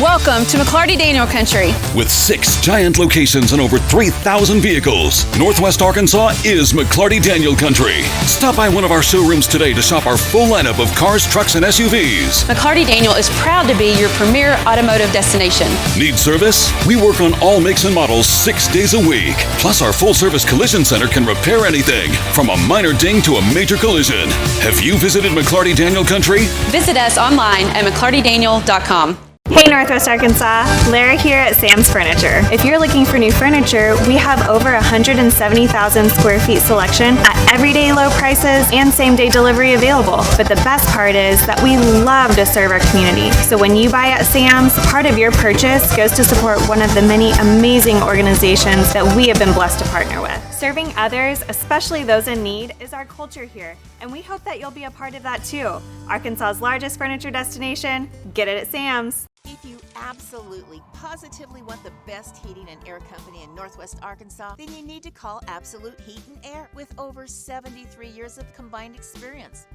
Welcome to McClarty Daniel Country. With 6 giant locations and over 3,000 vehicles, Northwest Arkansas is McClarty Daniel Country. Stop by one of our showrooms today to shop our full lineup of cars, trucks, and SUVs. McClarty Daniel is proud to be your premier automotive destination. Need service? We work on all makes and models 6 days a week. Plus, our full-service collision center can repair anything, from a minor ding to a major collision. Have you visited McClarty Daniel Country? Visit us online at mcclartydaniel.com. Hey Northwest Arkansas, Lara here at Sam's Furniture. If you're looking for new furniture, we have over 170,000 square feet selection at everyday low prices and same-day delivery available. But the best part is that we love to serve our community. So when you buy at Sam's, part of your purchase goes to support one of the many amazing organizations that we have been blessed to partner with. Serving others, especially those in need, is our culture here, and we hope that you'll be a part of that too. Arkansas's largest furniture destination, get it at Sam's. If you absolutely, positively want the best heating and air company in Northwest Arkansas, then you need to call Absolute Heat and Air with over 73 years of combined experience.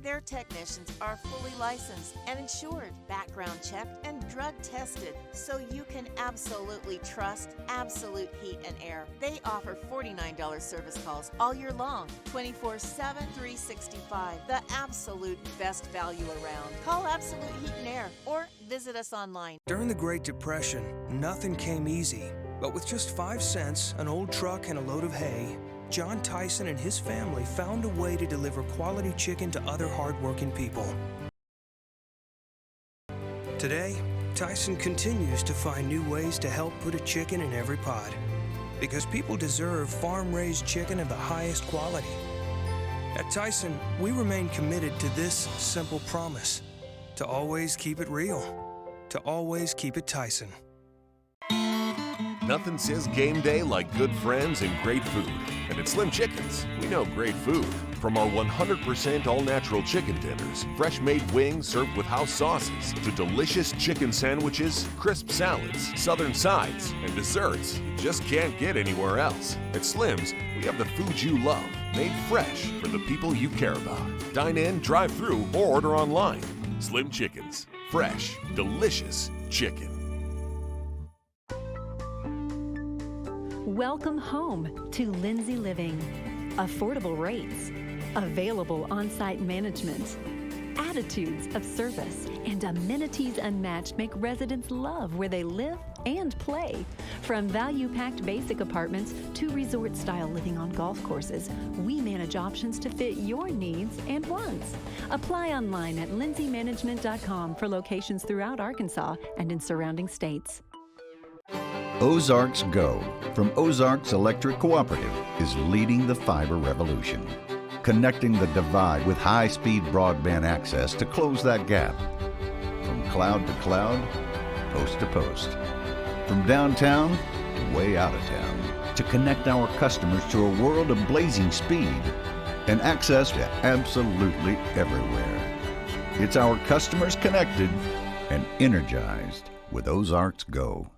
Their technicians are fully licensed and insured, background checked, and drug tested, so you can absolutely trust Absolute Heat and Air. They offer $49 service calls all year long, 24/7, 365. The absolute best value around. Call Absolute Heat and Air or visit us online. During the Great Depression, nothing came easy. But with just 5 cents, an old truck, and a load of hay, John Tyson and his family found a way to deliver quality chicken to other hardworking people. Today, Tyson continues to find new ways to help put a chicken in every pot, because people deserve farm-raised chicken of the highest quality. At Tyson, we remain committed to this simple promise: to always keep it real, to always keep it Tyson. Nothing says game day like good friends and great food. And at Slim Chickens, we know great food. From our 100% all-natural chicken tenders, fresh-made wings served with house sauces, to delicious chicken sandwiches, crisp salads, southern sides, and desserts you just can't get anywhere else. At Slim's, we have the food you love, made fresh for the people you care about. Dine in, drive through, or order online. Slim Chickens. Fresh, delicious chicken. Welcome home to Lindsay Living. Affordable rates, available on-site management, attitudes of service, and amenities unmatched make residents love where they live and play. From value-packed basic apartments to resort-style living on golf courses, we manage options to fit your needs and wants. Apply online at lindsaymanagement.com for locations throughout Arkansas and in surrounding states. Ozarks Go from Ozarks Electric Cooperative is leading the fiber revolution, connecting the divide with high-speed broadband access to close that gap. From cloud to cloud, post to post, from downtown to way out of town, to connect our customers to a world of blazing speed and access to absolutely everywhere. It's our customers connected and energized with Ozarks Go.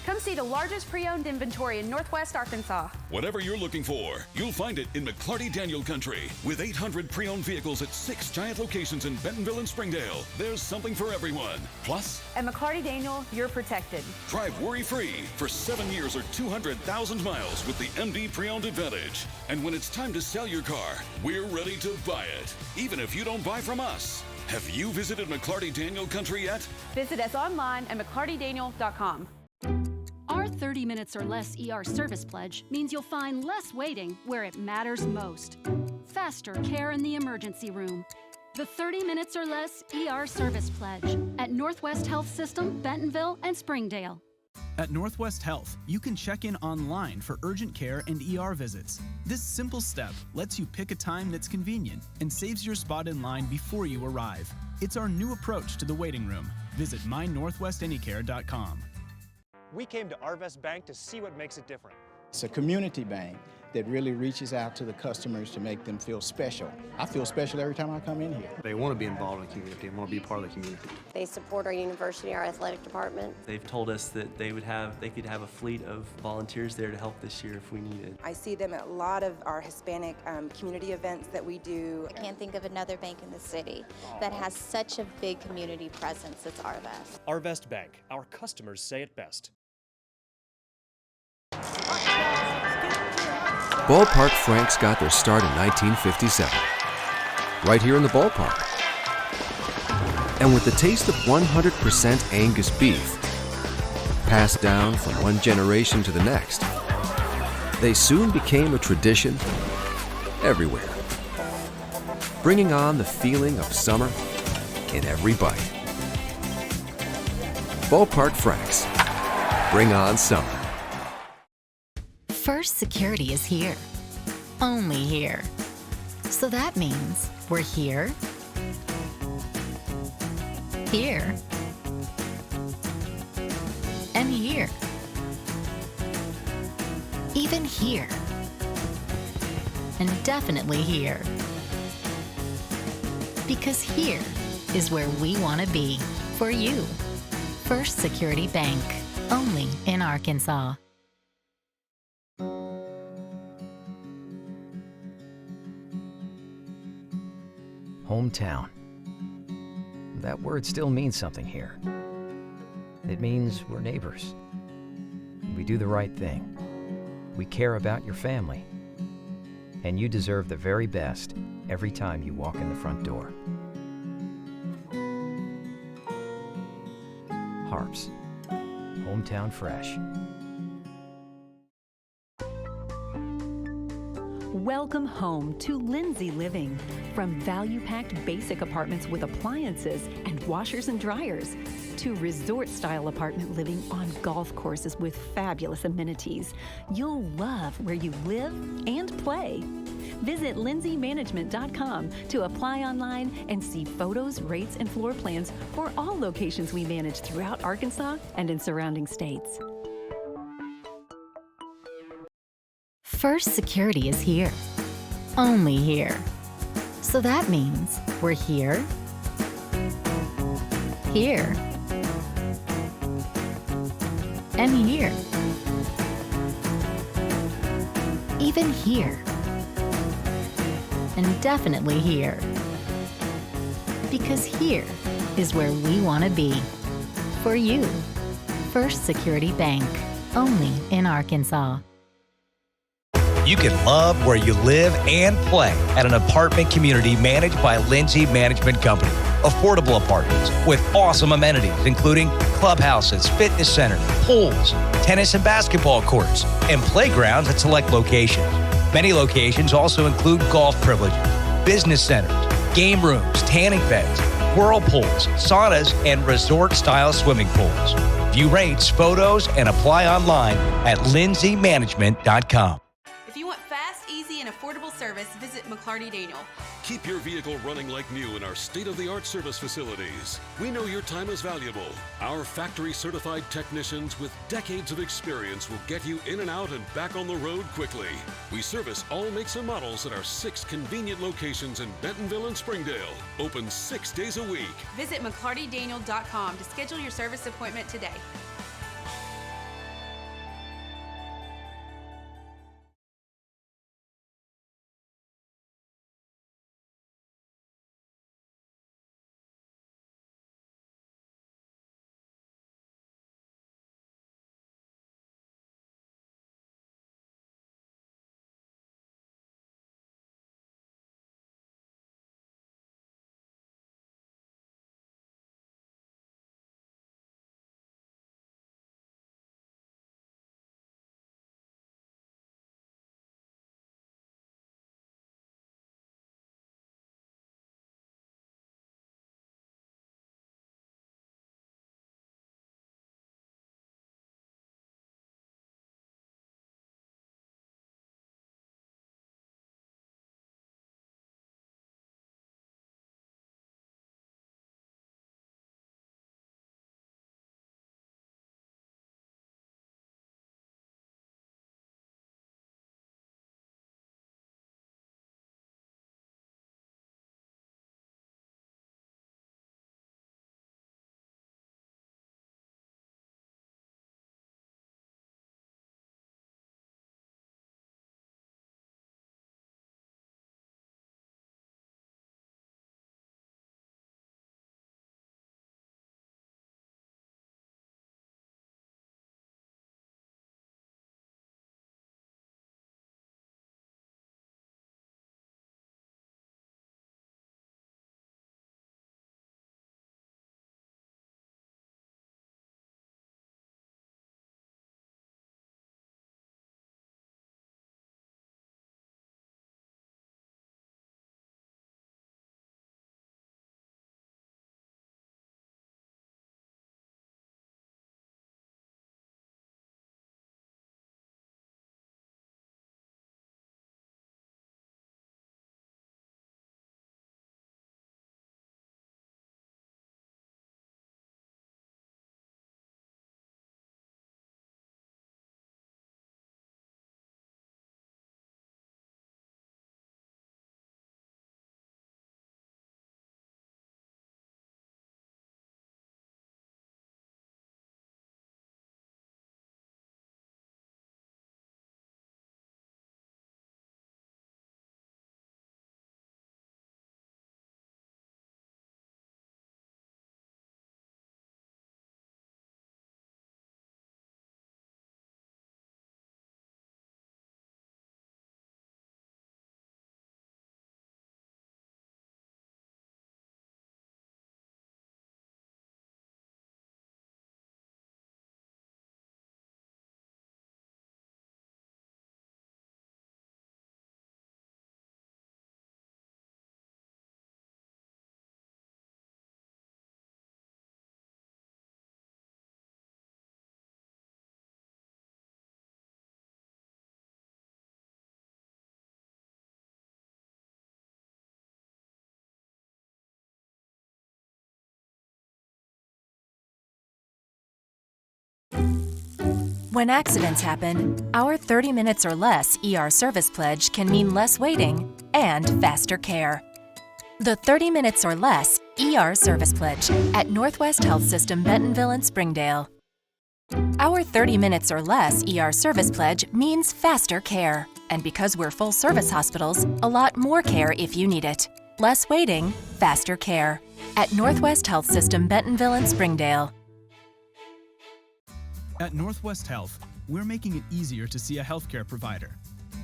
Come see the largest pre-owned inventory in Northwest Arkansas. Whatever you're looking for, you'll find it in McClarty Daniel Country. With 800 pre-owned vehicles at 6 giant locations in Bentonville and Springdale, there's something for everyone. Plus, At McClarty Daniel, you're protected. drive worry-free for 7 years or 200,000 miles with the MD Pre-Owned Advantage. And when it's time to sell your car, we're ready to buy it, even if you don't buy from us. Have you visited McClarty Daniel Country yet? Visit us online at mcclartydaniel.com. Our 30 minutes or less ER service pledge means you'll find less waiting where it matters most. Faster care in the emergency room. The 30 minutes or less ER service pledge at Northwest Health System, Bentonville, and Springdale. At Northwest Health, you can check in online for urgent care and ER visits. This simple step lets you pick a time that's convenient and saves your spot in line before you arrive. It's our new approach to the waiting room. Visit mynorthwestanycare.com. We came to Arvest Bank to see what makes it different. It's a community bank that really reaches out to the customers to make them feel special. I feel special every time I come in here. They want to be involved in the community and want to be part of the community. They support our university, our athletic department. They've told us that they could have a fleet of volunteers there to help this year if we needed. I see them at a lot of our Hispanic community events that we do. I can't think of another bank in the city that has such a big community presence as Arvest. Arvest Bank, our customers say it best. Ballpark Franks got their start in 1957, right here in the ballpark. And with the taste of 100% Angus beef, passed down from one generation to the next, they soon became a tradition everywhere, bringing on the feeling of summer in every bite. Ballpark Franks, bring on summer. First Security is here. Only here. So that means we're here, here, and here. Even here. And definitely here. Because here is where we want to be for you. First Security Bank. Only in Arkansas. Hometown. That word still means something here. It means we're neighbors. We do the right thing. We care about your family. And you deserve the very best every time you walk in the front door. Harps. Hometown Fresh. Welcome home to Lindsay Living. From value-packed basic apartments with appliances and washers and dryers to resort-style apartment living on golf courses with fabulous amenities, you'll love where you live and play. Visit lindsaymanagement.com to apply online and see photos, rates, and floor plans for all locations we manage throughout Arkansas and in surrounding states. First Security is here. Only here. So that means we're here, here, and here. Even here. And definitely here. Because here is where we want to be. For you. First Security Bank. Only in Arkansas. You can love where you live and play at an apartment community managed by Lindsay Management Company. Affordable apartments with awesome amenities, including clubhouses, fitness centers, pools, tennis and basketball courts, and playgrounds at select locations. Many locations also include golf privileges, business centers, game rooms, tanning beds, whirlpools, saunas, and resort-style swimming pools. View rates, photos, and apply online at lindsaymanagement.com. If you want fast, easy, and affordable service, visit McClarty Daniel. Keep your vehicle running like new in our state-of-the-art service facilities. We know your time is valuable. Our factory-certified technicians with decades of experience will get you in and out and back on the road quickly. We service all makes and models at our 6 convenient locations in Bentonville and Springdale. Open 6 days a week. Visit McClartyDaniel.com to schedule your service appointment today. When accidents happen, our 30 minutes or less ER service pledge can mean less waiting and faster care. The 30 minutes or less ER service pledge at Northwest Health System Bentonville and Springdale. Our 30 minutes or less ER service pledge means faster care. And because we're full service hospitals, a lot more care if you need it. Less waiting, faster care. At Northwest Health System Bentonville and Springdale. At Northwest Health, we're making it easier to see a healthcare provider.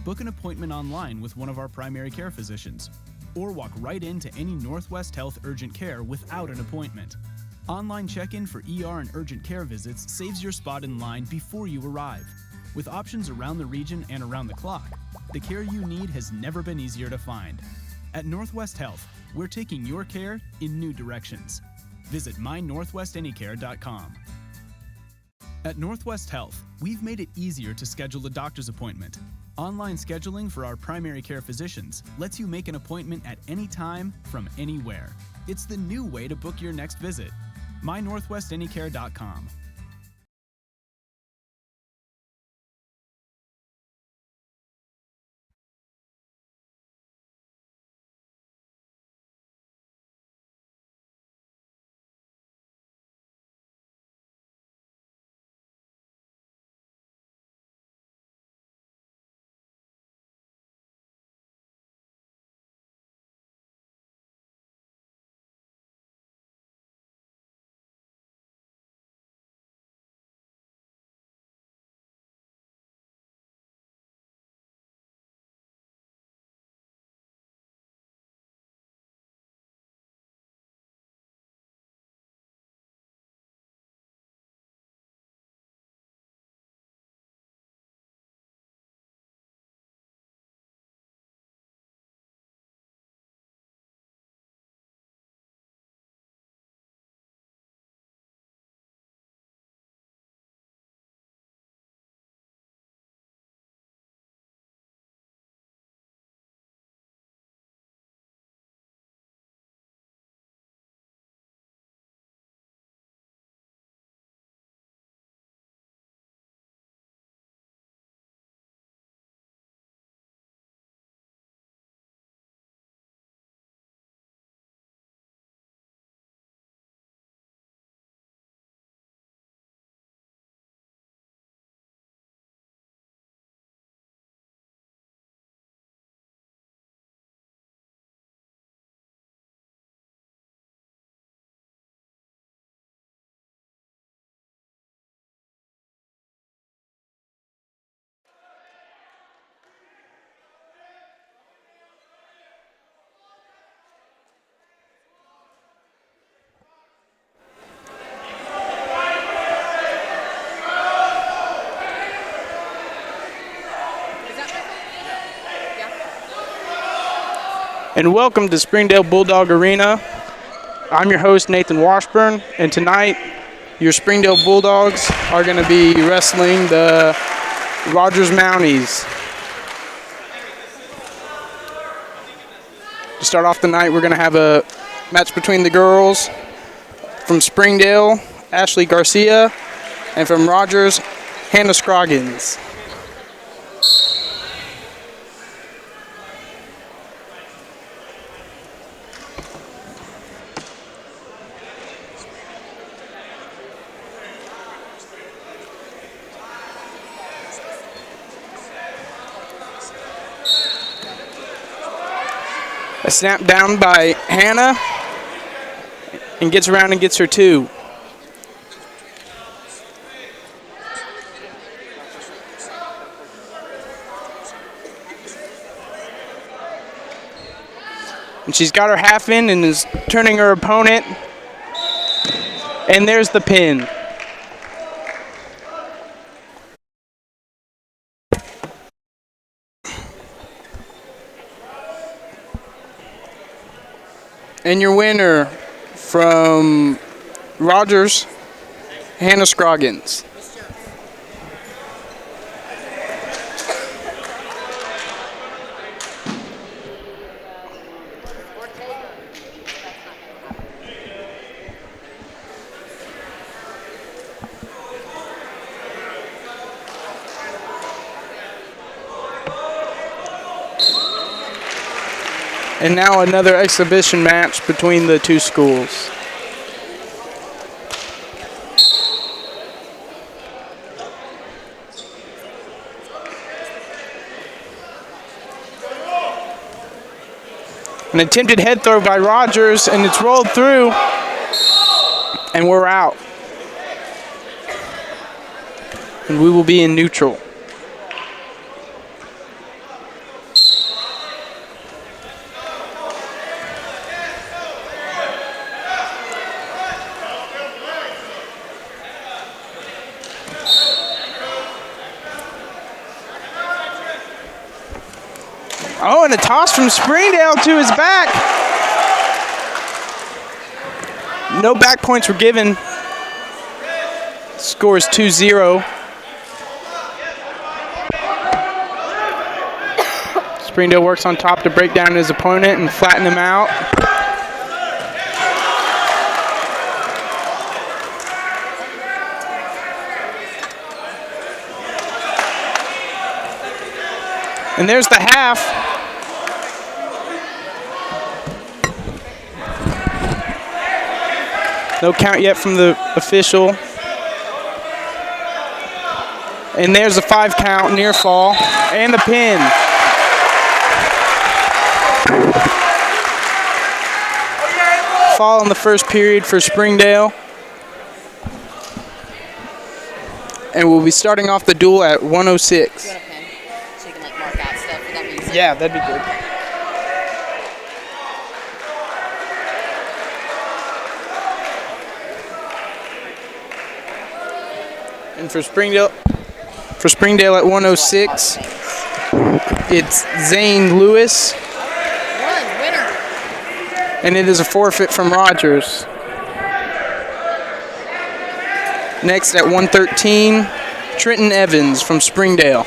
Book an appointment online with one of our primary care physicians, or walk right into any Northwest Health urgent care without an appointment. Online check-in for ER and urgent care visits saves your spot in line before you arrive. With options around the region and around the clock, the care you need has never been easier to find. At Northwest Health, we're taking your care in new directions. Visit mynorthwestanycare.com. At Northwest Health, we've made it easier to schedule a doctor's appointment. Online scheduling for our primary care physicians lets you make an appointment at any time from anywhere. It's the new way to book your next visit. mynorthwestanycare.com. And welcome to Springdale Bulldog Arena. I'm your host, Nathan Washburn, and tonight your Springdale Bulldogs are going to be wrestling the Rogers Mounties. To start off the night, we're going to have a match between the girls from Springdale, Ashley Garcia, and from Rogers, Hannah Scroggins. A snap down by Hannah, and gets around and gets her two. And she's got her half in and is turning her opponent. And there's the pin. And your winner from Rogers, Hannah Scroggins. And now another exhibition match between the two schools. An attempted head throw by Rogers, and it's rolled through, and we're out. And we will be in neutral. Oh, and a toss from Springdale to his back. No back points were given. Score is 2-0. Springdale works on top to break down his opponent and flatten him out. And there's the half. No count yet from the official. And there's a 5 count, near fall, and the pin. Fall in the first period for Springdale. And we'll be starting off the duel at 106. So you can like mark out stuff for that reason. Yeah, that'd be good. And for Springdale at 106, it's Zane Lewis. Winner. And it is a forfeit from Rogers. Next at 113, Trenton Evans from Springdale.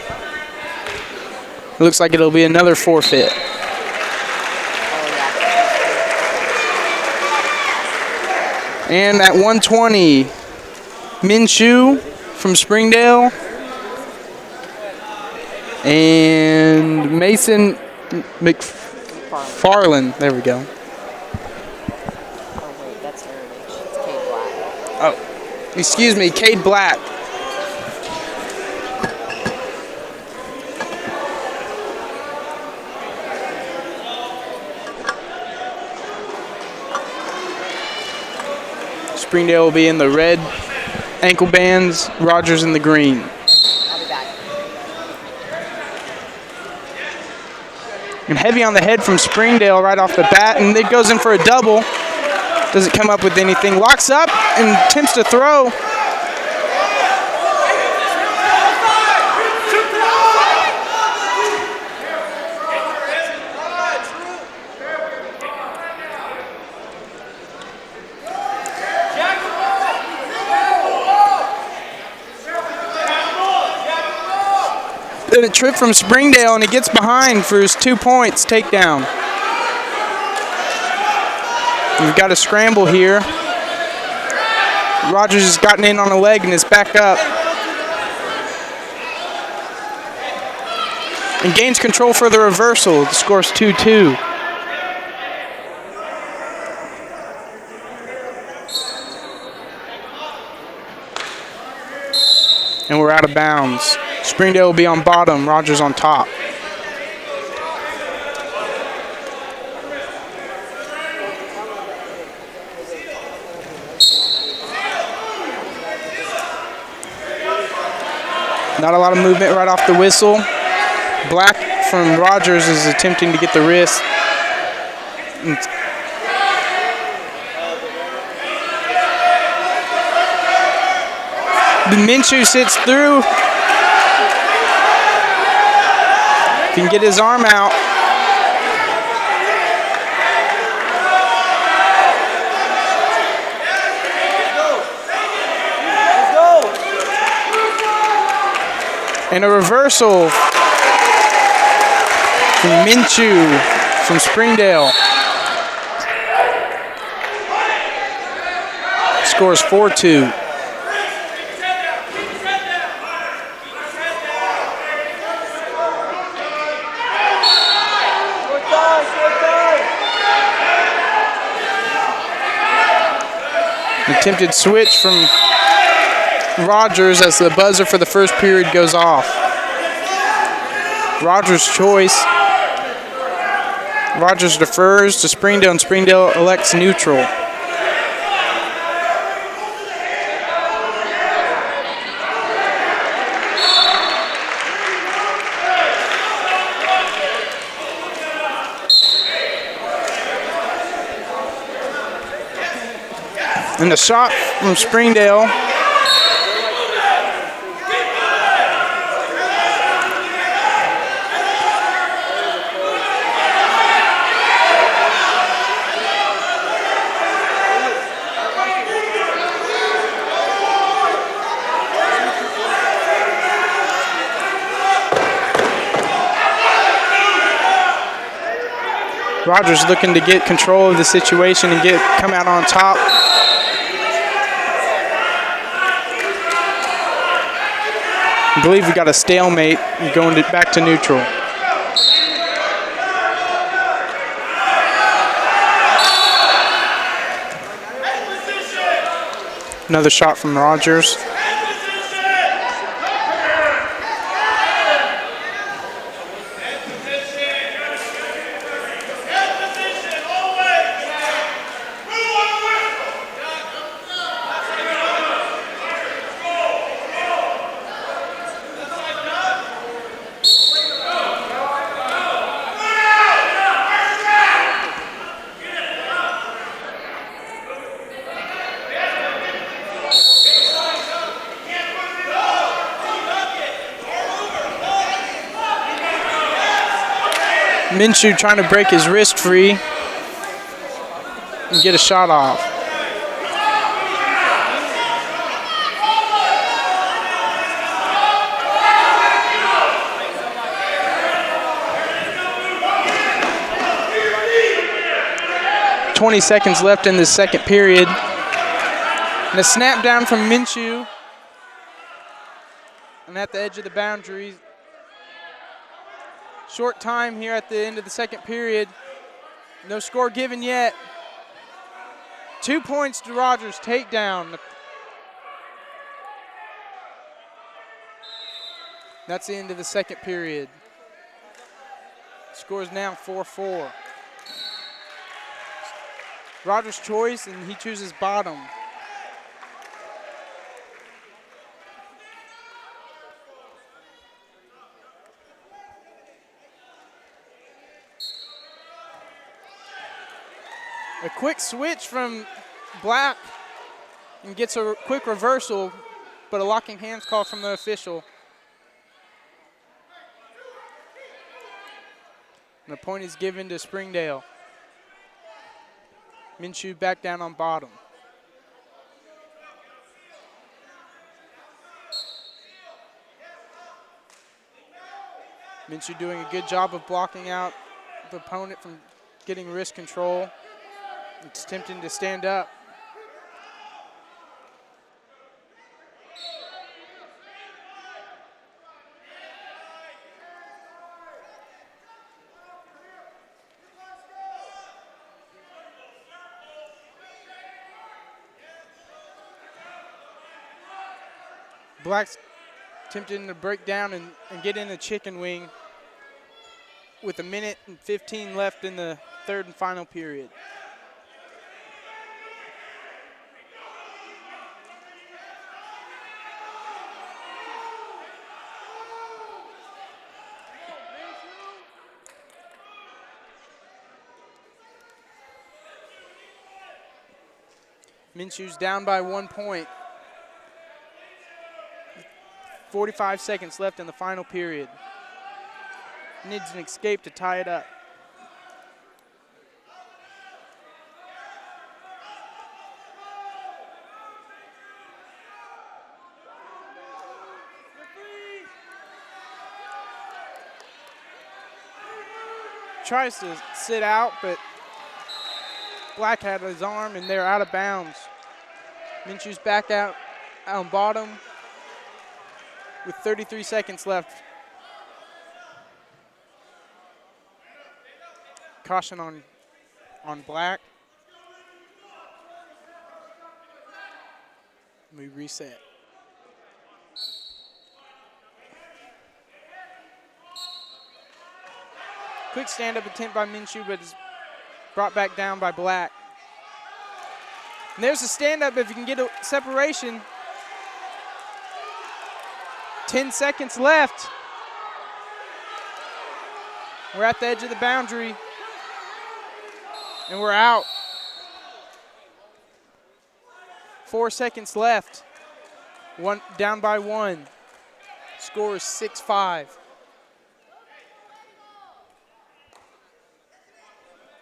It looks like it'll be another forfeit. And at 120, Minshew from Springdale. And Mason McFarland. There we go. Oh wait, that's Heritage. It's Cade Black. Oh, excuse me, Cade Black. Springdale will be in the red ankle bands, Rogers in the green. I'll be back. And heavy on the head from Springdale right off the bat, and it goes in for a double. Doesn't come up with anything. Locks up and attempts to throw. And a trip from Springdale, and he gets behind for his 2 points takedown. We've got a scramble here. Rogers has gotten in on a leg and is back up. And gains control for the reversal. The score's 2-2. And we're out of bounds. Springdale will be on bottom, Rogers on top. Not a lot of movement right off the whistle. Black from Rogers is attempting to get the wrist. The Minshew sits through. Can get his arm out. And a reversal from Minshew from Springdale. Scores 4-2. Attempted switch from Rogers as the buzzer for the first period goes off. Rogers' choice. Rogers defers to Springdale, and Springdale elects neutral. And the shot from Springdale. Rogers looking to get control of the situation and come out on top. I believe we got a stalemate going back to neutral. Another shot from Rogers. Minshew trying to break his wrist free and get a shot off. "20 seconds left in the second period. And a snap down from Minshew. And at the edge of the boundary. Short time here at the end of the second period. No score given yet. 2 points to Rogers, takedown. That's the end of the second period. Score is now 4-4. Rogers' choice, and he chooses bottom. A quick switch from Black and gets a quick reversal, but a locking hands call from the official. And the point is given to Springdale. Minshew back down on bottom. Minshew doing a good job of blocking out the opponent from getting wrist control. It's tempting to stand up. Black's tempting to break down and get in the chicken wing with 1 minute and 15 left in the third and final period. Minshew's down by 1 point. 45 seconds left in the final period. Needs an escape to tie it up. Tries to sit out, but Black had his arm, and they're out of bounds. Minshew's back out on bottom with 33 seconds left. Caution on Black. We reset. Quick stand-up attempt by Minshew, but is brought back down by Black. And there's a stand-up if you can get a separation. 10 seconds left. We're at the edge of the boundary, and we're out. 4 seconds left. Down by 1. Score is 6-5.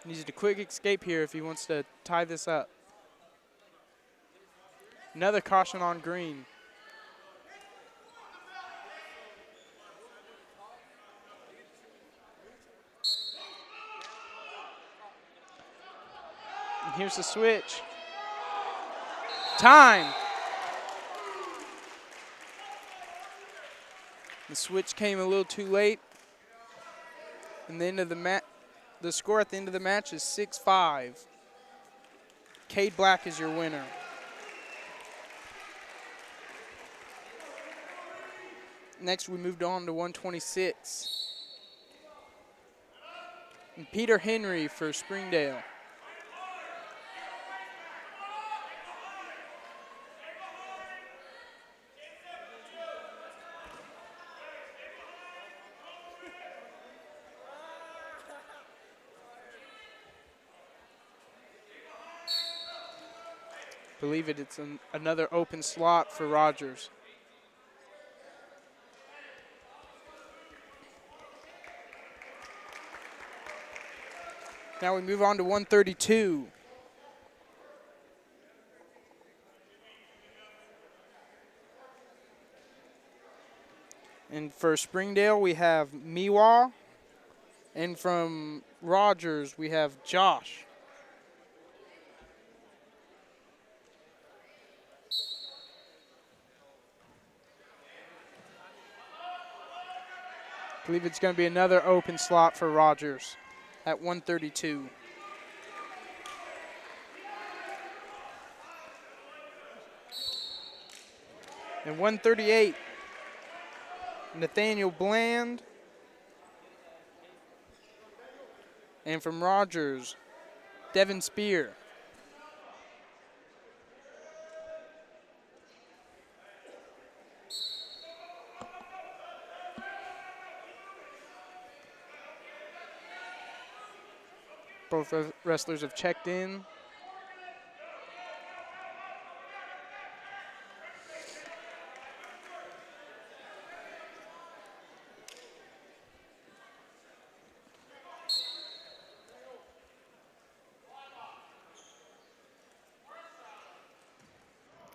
Needs a quick escape here if he wants to tie this up. Another caution on green. And here's the switch. Time. The switch came a little too late. And the end of the score at the end of the match is 6-5. Cade Black is your winner. Next, we moved on to 126. And Peter Henry for Springdale. Believe it, it's another open slot for Rogers. Now we move on to 132. And for Springdale, we have Miwa. And from Rogers, we have Josh. I believe it's going to be another open slot for Rogers at 132. And 138, Nathaniel Bland. And from Rogers, Devin Spear. Both wrestlers have checked in.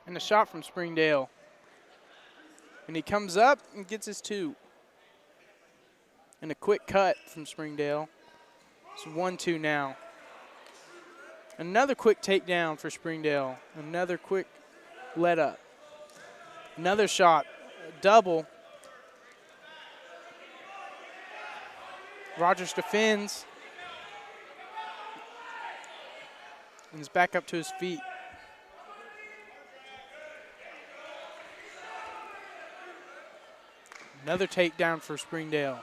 And a shot from Springdale. And he comes up and gets his 2. And a quick cut from Springdale. It's 1-2 now. Another quick takedown for Springdale. Another quick let up. Another shot. Double. Rogers defends. And is back up to his feet. Another takedown for Springdale.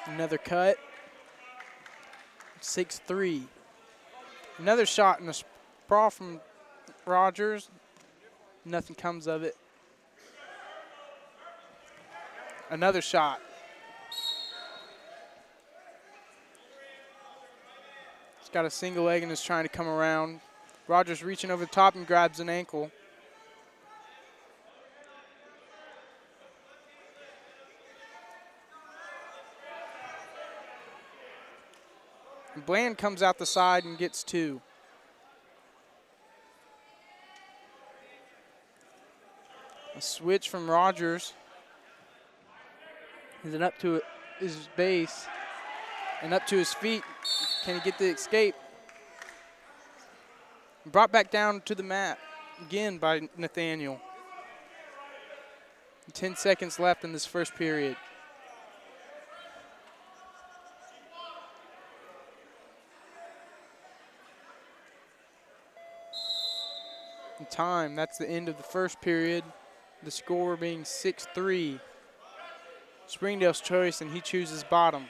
Another cut. 6-3. Another shot and a sprawl from Rogers. Nothing comes of it. Another shot. He's got a single leg and is trying to come around. Rogers reaching over the top and grabs an ankle. And Bland comes out the side and gets 2. A switch from Rogers. Is it up to his base and up to his feet? Can he get the escape? Brought back down to the mat again by Nathaniel. 10 seconds left in this first period. And time, that's the end of the first period. The score being 6-3. Springdale's choice, and he chooses bottom.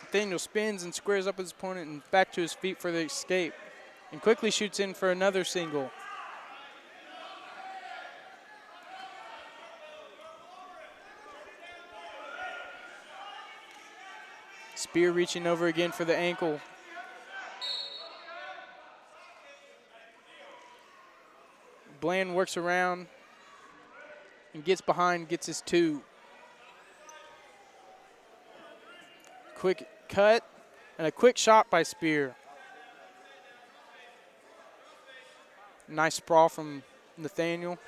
Nathaniel spins and squares up his opponent and back to his feet for the escape, and quickly shoots in for another single. Spear reaching over again for the ankle. Bland works around and gets behind, gets his 2. Quick cut and a quick shot by Spear. Nice sprawl from Nathaniel.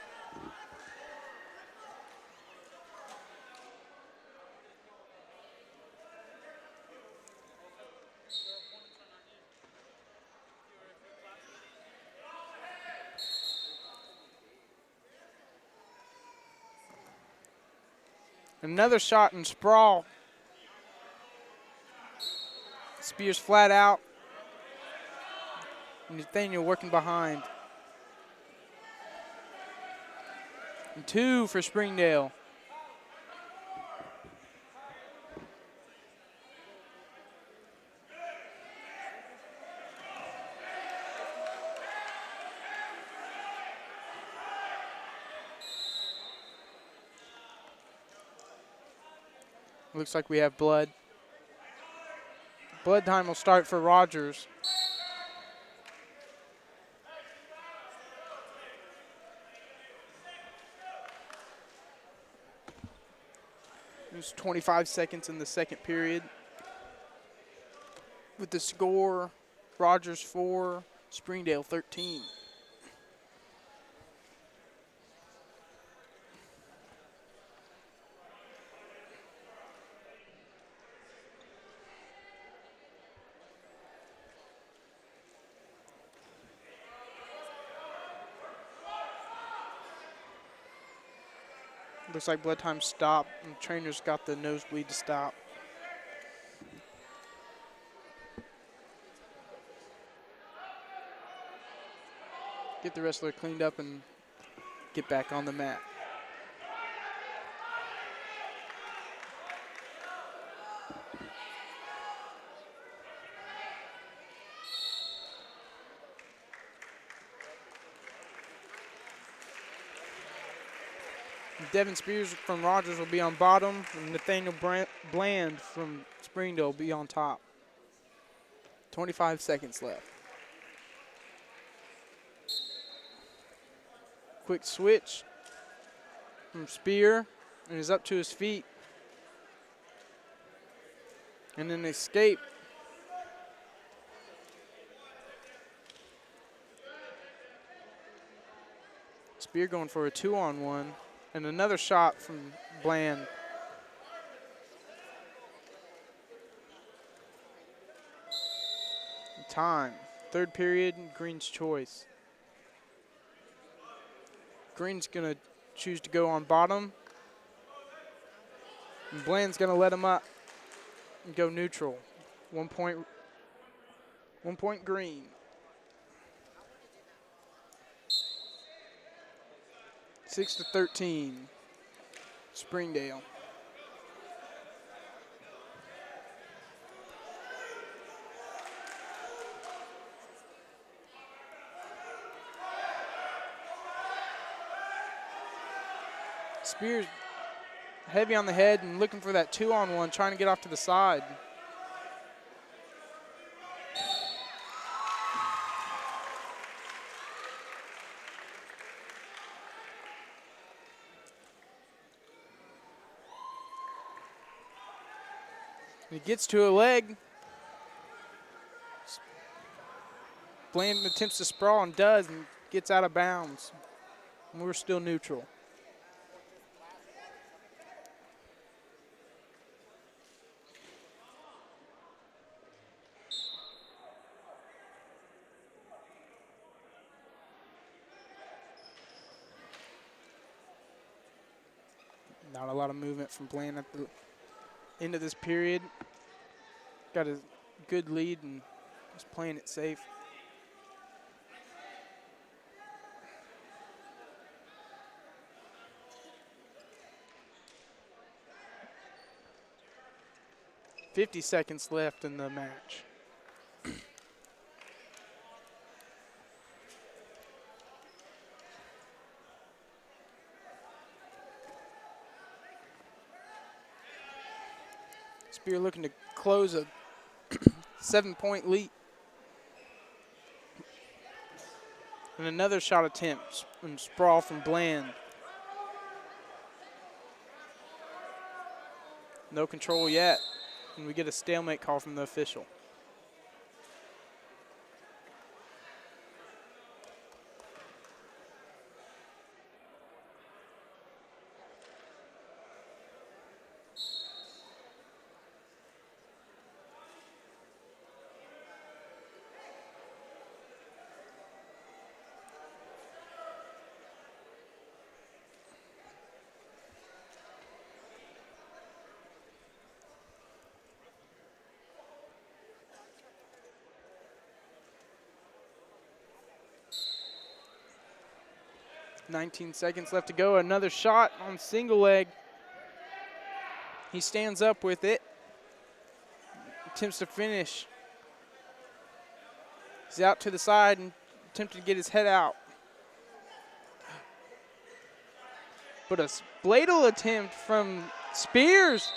Another shot and sprawl. Spears flat out. Nathaniel working behind. And 2 for Springdale. Looks like we have blood. Blood time will start for Rogers. There's 25 seconds in the second period. With the score, Rogers 4, Springdale 13. Looks like blood time stopped, and the trainer's got the nosebleed to stop. Get the wrestler cleaned up and get back on the mat. Devin Spears from Rogers will be on bottom, and Nathaniel Bland from Springdale will be on top. 25 seconds left. Quick switch from Spear, and he's up to his feet. And then escape. Spear going for a 2-on-1. And another shot from Bland. Time. Third period, Green's choice. Green's going to choose to go on bottom. And Bland's going to let him up and go neutral. 1 point Green. Six to 13. Springdale. Spears heavy on the head and looking for that 2-on-1, trying to get off to the side. He gets to a leg. Bland attempts to sprawl and does, and gets out of bounds. And we're still neutral. Not a lot of movement from Bland at the end of this period. Got a good lead and just playing it safe. $50 seconds left in the match. Spear looking to close a 7-point lead. And another shot attempt and sprawl from Bland. No control yet. And we get a stalemate call from the official. $19 seconds left to go. Another shot on single leg. He stands up with it. Attempts to finish. He's out to the side and attempted to get his head out. But a bladle attempt from Spears.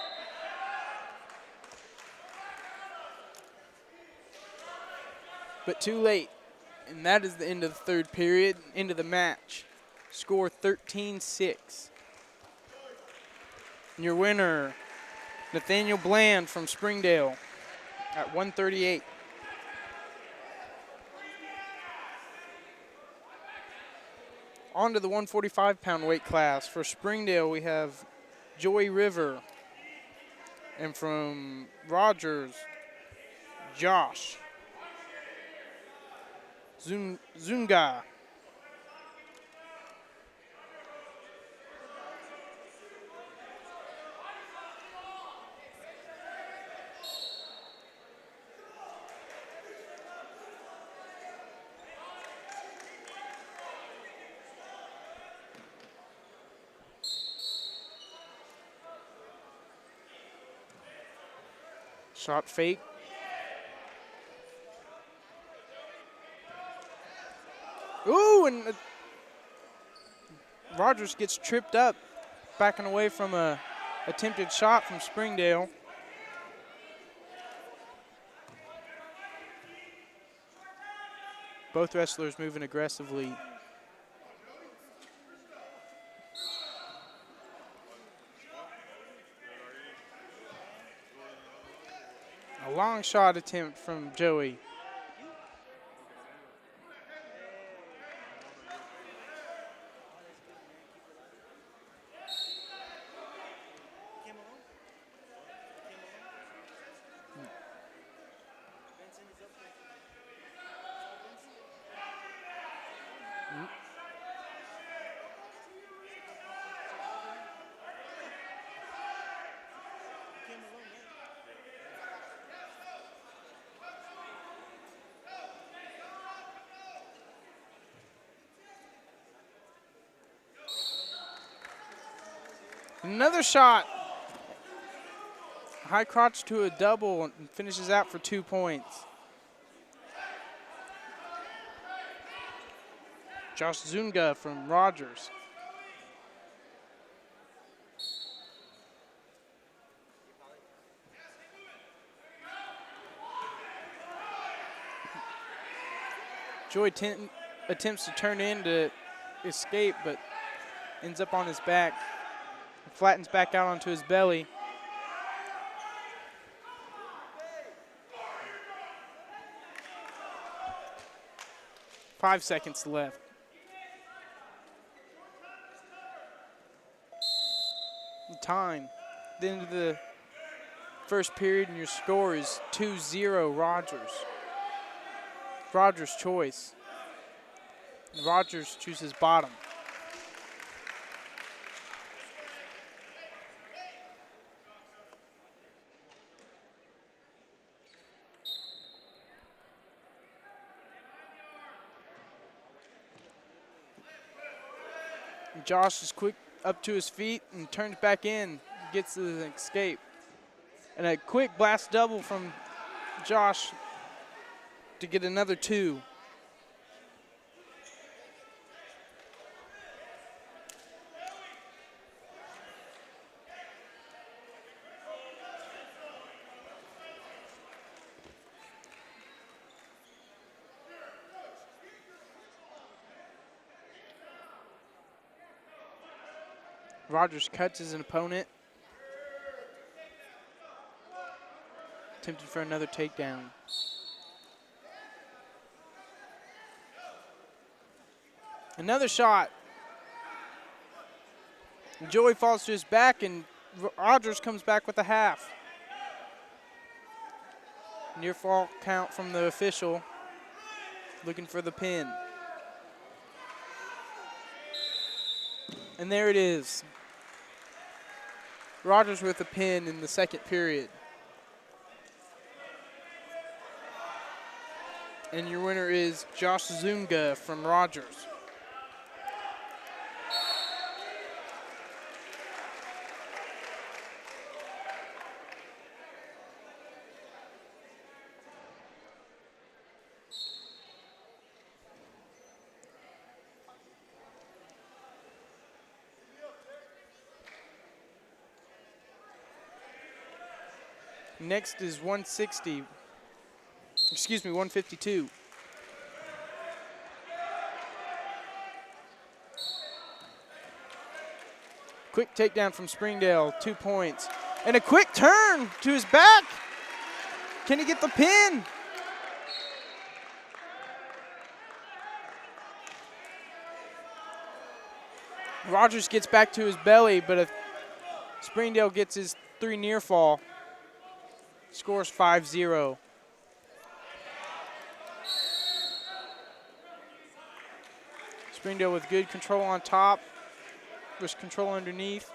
But too late. And that is the end of the third period, end of the match. Score 13-6. And your winner, Nathaniel Bland from Springdale at 138. On to the 145-pound weight class. For Springdale, we have Joy River. And from Rogers, Josh Zunga. Shot fake. Ooh, and Rogers gets tripped up, backing away from a attempted shot from Springdale. Both wrestlers moving aggressively. A long shot attempt from Joey. Another shot. High crotch to a double and finishes out for 2 points. Josh Zunga from Rogers. Joy attempts to turn in to escape, but ends up on his back. Flattens back out onto his belly. 5 seconds left. Time. The end of the first period, and your score is 2-0 Rogers. Rogers' choice. Rogers chooses bottom. Josh is quick up to his feet and turns back in, gets the escape. And a quick blast double from Josh to get another 2. Rogers cuts his opponent. Attempted for another takedown. Another shot. Joey falls to his back, and Rogers comes back with a half. Near fall count from the official. Looking for the pin. And there it is. Rogers with a pin in the second period. And your winner is Josh Zunga from Rogers. Next is 152. Quick takedown from Springdale, 2 points. And a quick turn to his back. Can he get the pin? Rogers gets back to his belly, but Springdale gets his 3 near fall. Scores 5-0. Springdale with good control on top, wrist control underneath.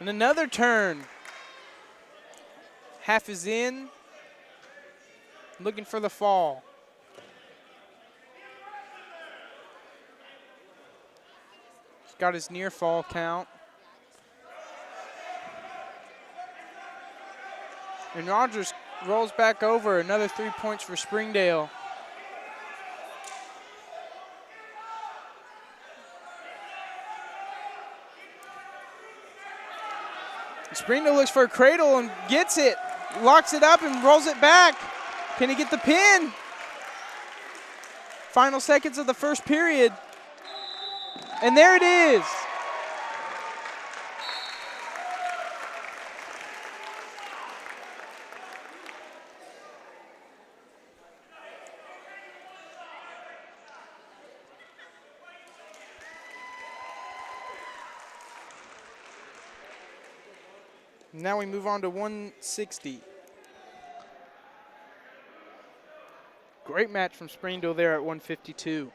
And another turn. Half is in. Looking for the fall. Got his near fall count. And Rogers rolls back over. Another 3 points for Springdale. Springdale looks for a cradle and gets it. Locks it up and rolls it back. Can he get the pin? Final seconds of the first period. And there it is. Now we move on to 160. Great match from Springdale there at 152.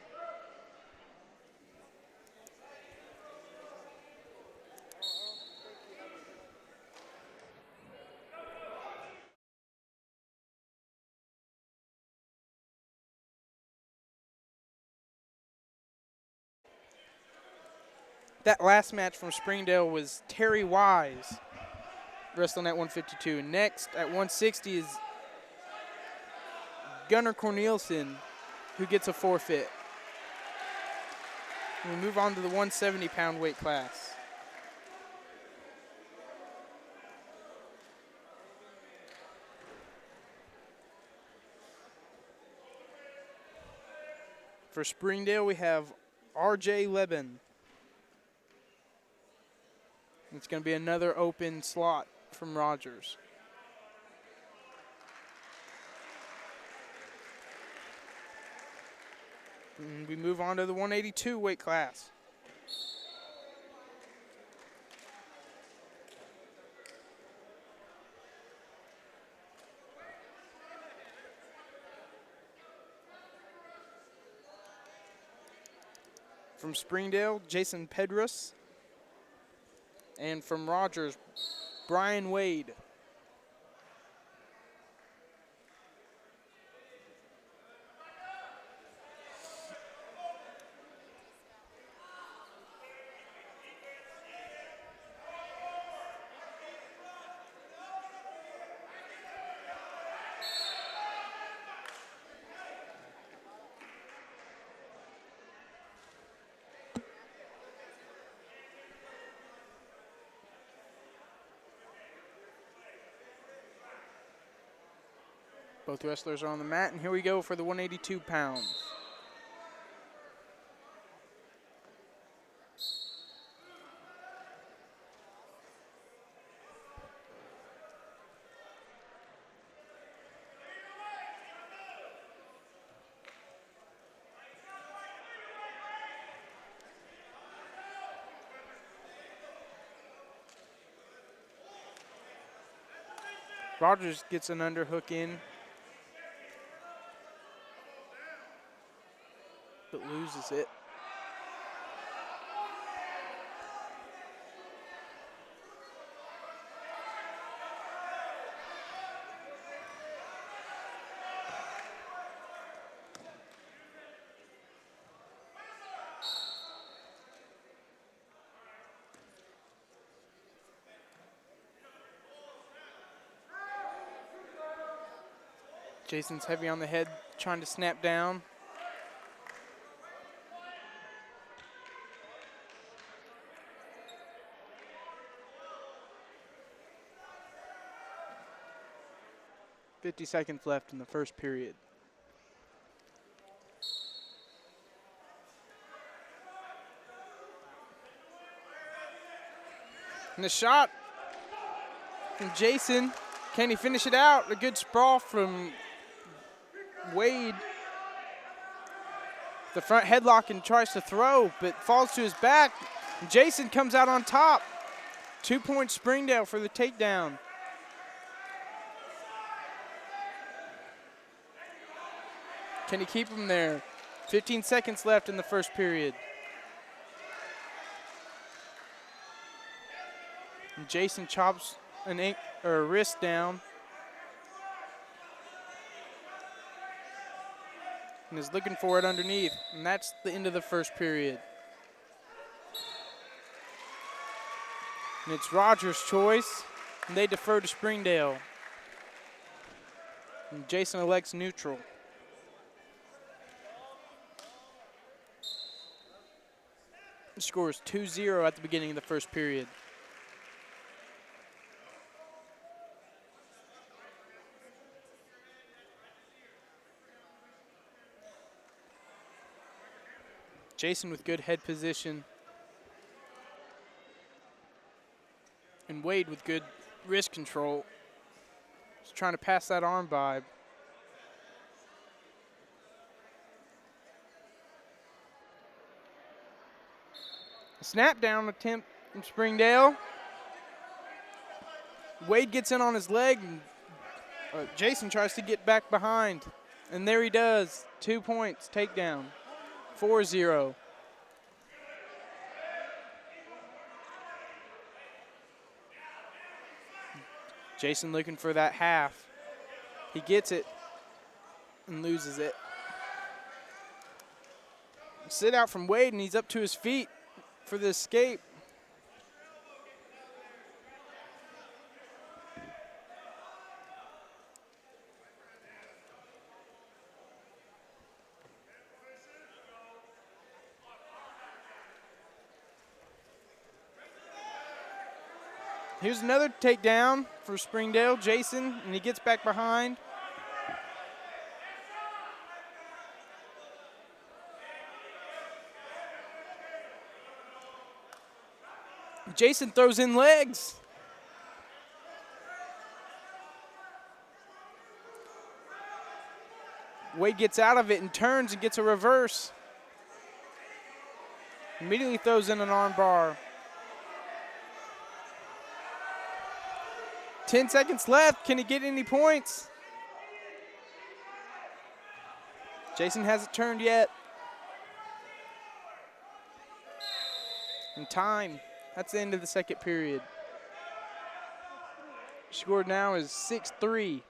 That last match from Springdale was Terry Wise wrestling at 152. Next at 160 is Gunnar Corneliuson, who gets a forfeit. We move on to the 170-pound weight class. For Springdale, we have R.J. Leben. It's going to be another open slot from Rogers. And we move on to the 182 weight class. From Springdale, Jason Pedros. And from Rogers, Brian Wade. Both wrestlers are on the mat, and here we go for the 182 pounds. Rogers gets an underhook in, but loses it. Jason's heavy on the head, trying to snap down. .50 seconds left in the first period. And the shot from Jason. Can he finish it out? A good sprawl from Wade. The front headlock and tries to throw, but falls to his back. Jason comes out on top. 2 point Springdale for the takedown. Can he keep him there? 15 seconds left in the first period. And Jason chops a wrist down. And is looking for it underneath. And that's the end of the first period. And it's Rogers' choice, and they defer to Springdale. And Jason elects neutral. The score is 2-0 at the beginning of the first period. Jason with good head position. And Wade with good wrist control. Just trying to pass that arm by. A snap down attempt from Springdale. Wade gets in on his leg. And, Jason tries to get back behind. And there he does. 2 points, takedown. 4-0. Jason looking for that half. He gets it and loses it. Sit out from Wade, and he's up to his feet for the escape. Here's another takedown for Springdale. Jason, and he gets back behind. Jason throws in legs. Wade gets out of it and turns and gets a reverse. Immediately throws in an arm bar. 10 seconds left. Can he get any points? Jason hasn't turned yet. And time. That's the end of the second period. Score now is 6-3.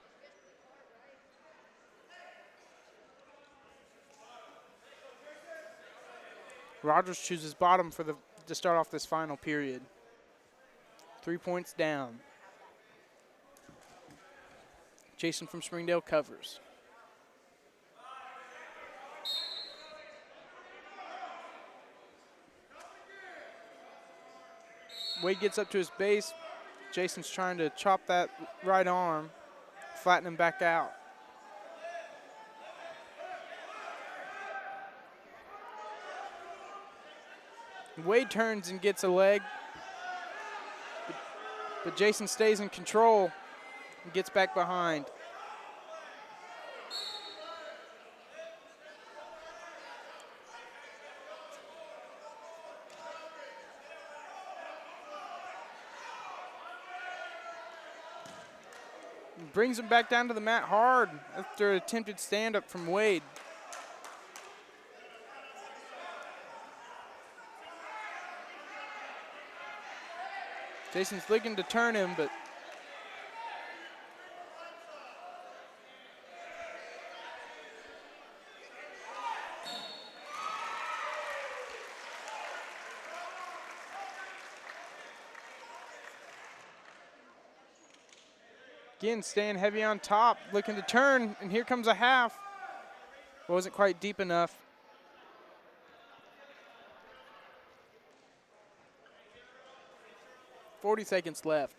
Rogers chooses bottom to start off this final period. 3 points down. Jason from Springdale covers. Wade gets up to his base. Jason's trying to chop that right arm, flatten him back out. Wade turns and gets a leg, but Jason stays in control and gets back behind. Brings him back down to the mat hard after an attempted stand-up from Wade. Jason's looking to turn him, but again, staying heavy on top, looking to turn, and here comes a half. Wasn't quite deep enough. "40 seconds left.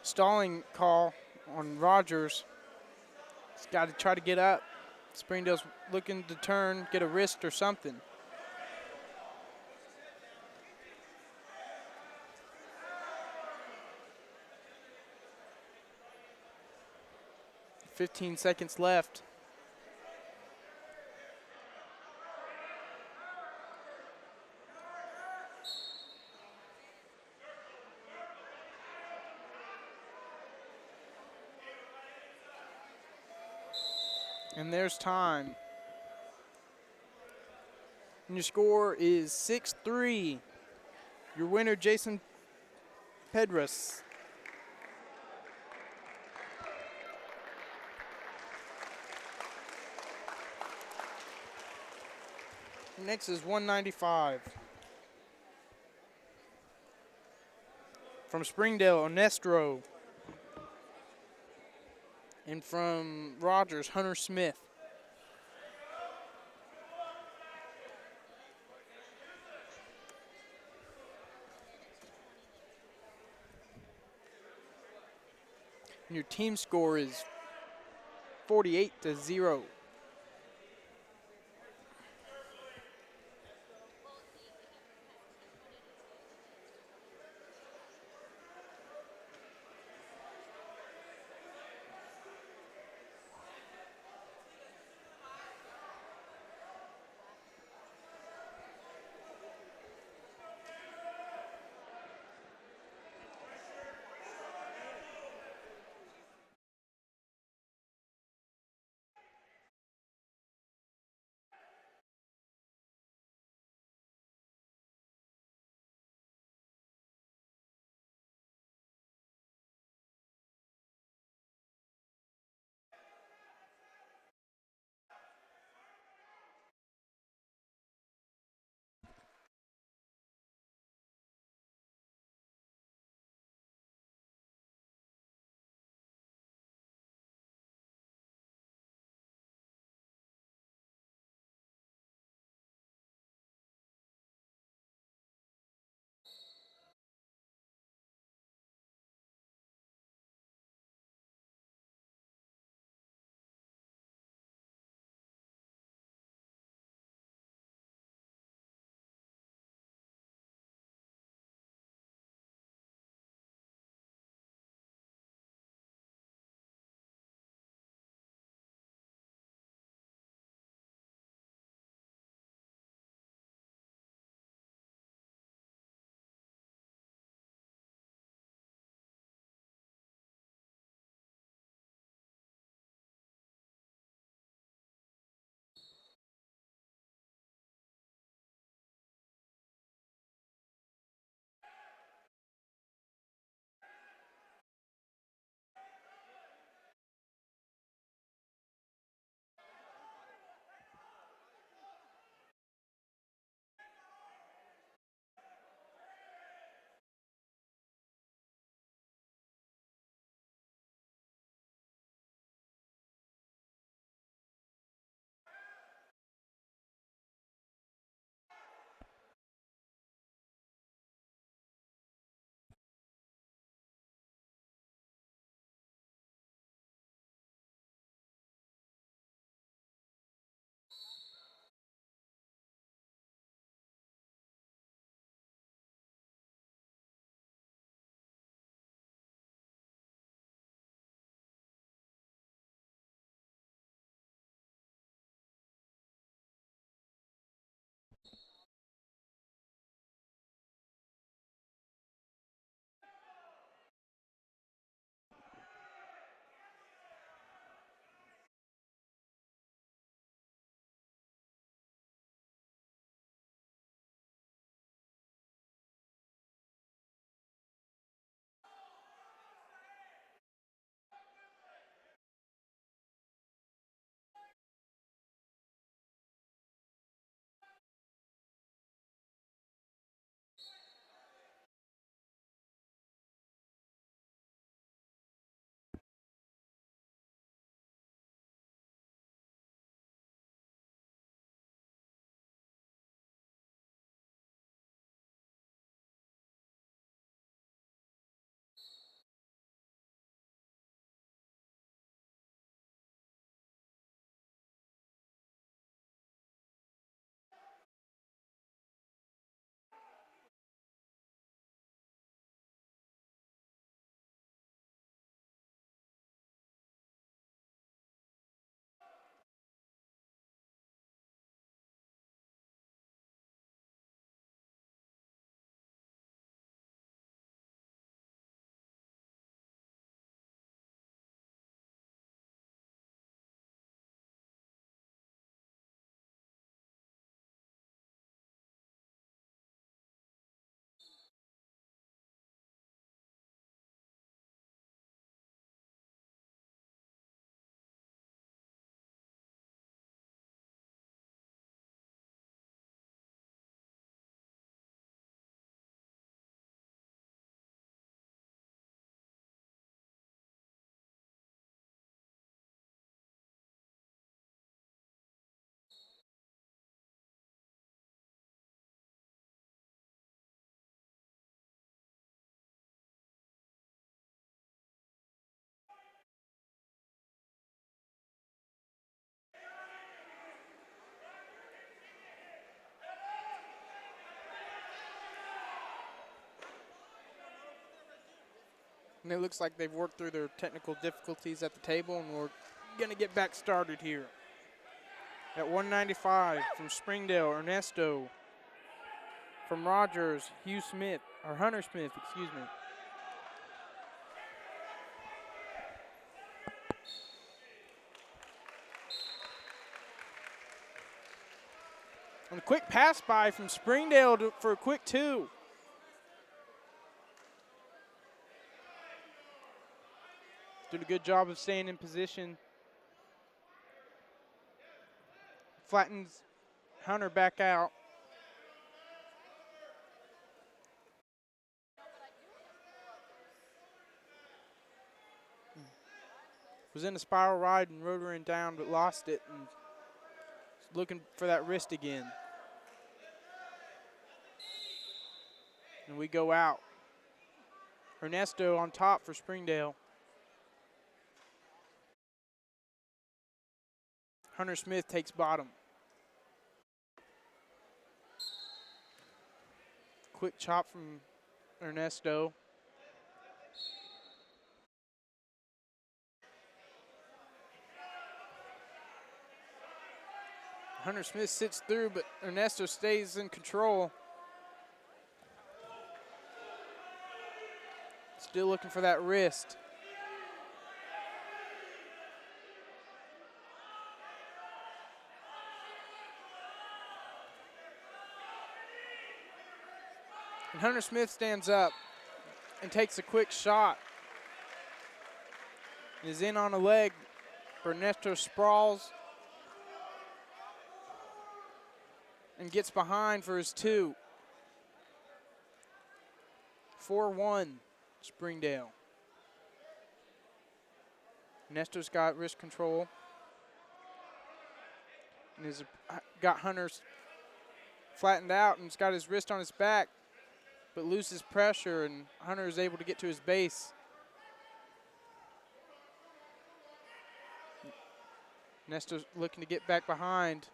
Stalling call on Rogers. He's got to try to get up. Springdale's looking to turn, get a wrist or something. "15 seconds left. And there's time. And your score is 6-3. Your winner, Jason Pedras. Next is 195. From Springdale, Onestro. And from Rogers, Hunter Smith. And your team score is 48-0. And it looks like they've worked through their technical difficulties at the table, and we're going to get back started here. At 195 from Springdale, Ernesto. From Rogers, Hunter Smith, excuse me. And a quick pass by from Springdale for a quick 2. Did a good job of staying in position. Flattens Hunter back out. Was in a spiral ride and rode her in down, but lost it, and looking for that wrist again. And we go out. Ernesto on top for Springdale. Hunter Smith takes bottom. Quick chop from Ernesto. Hunter Smith sits through, but Ernesto stays in control. Still looking for that wrist. And Hunter Smith stands up and takes a quick shot. Is in on a leg. Ernesto sprawls and gets behind for his 2. 4-1, Springdale. Ernesto's got wrist control. And has got Hunter's flattened out and has got his wrist on his back, but loses pressure, and Hunter is able to get to his base. Ernesto's looking to get back behind.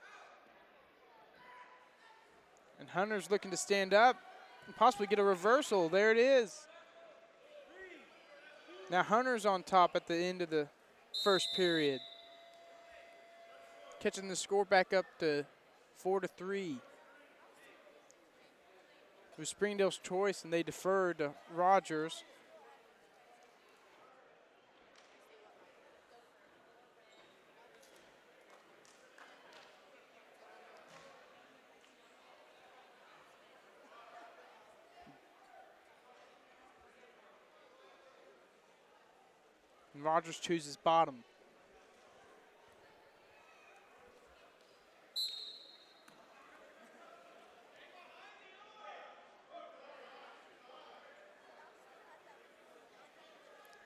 And Hunter's looking to stand up and possibly get a reversal. There it is. Now Hunter's on top at the end of the first period, catching the score back up to 4-3. It was Springdale's choice, and they deferred to Rogers. And Rogers chooses bottom.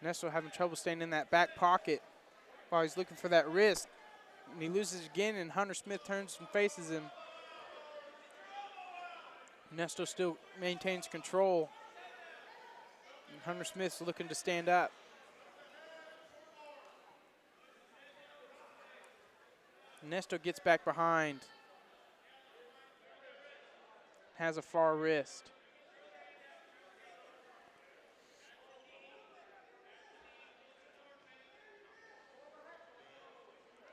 Ernesto having trouble staying in that back pocket while he's looking for that wrist. And he loses again, and Hunter Smith turns and faces him. Ernesto still maintains control. And Hunter Smith's looking to stand up. Ernesto gets back behind. Has a far wrist.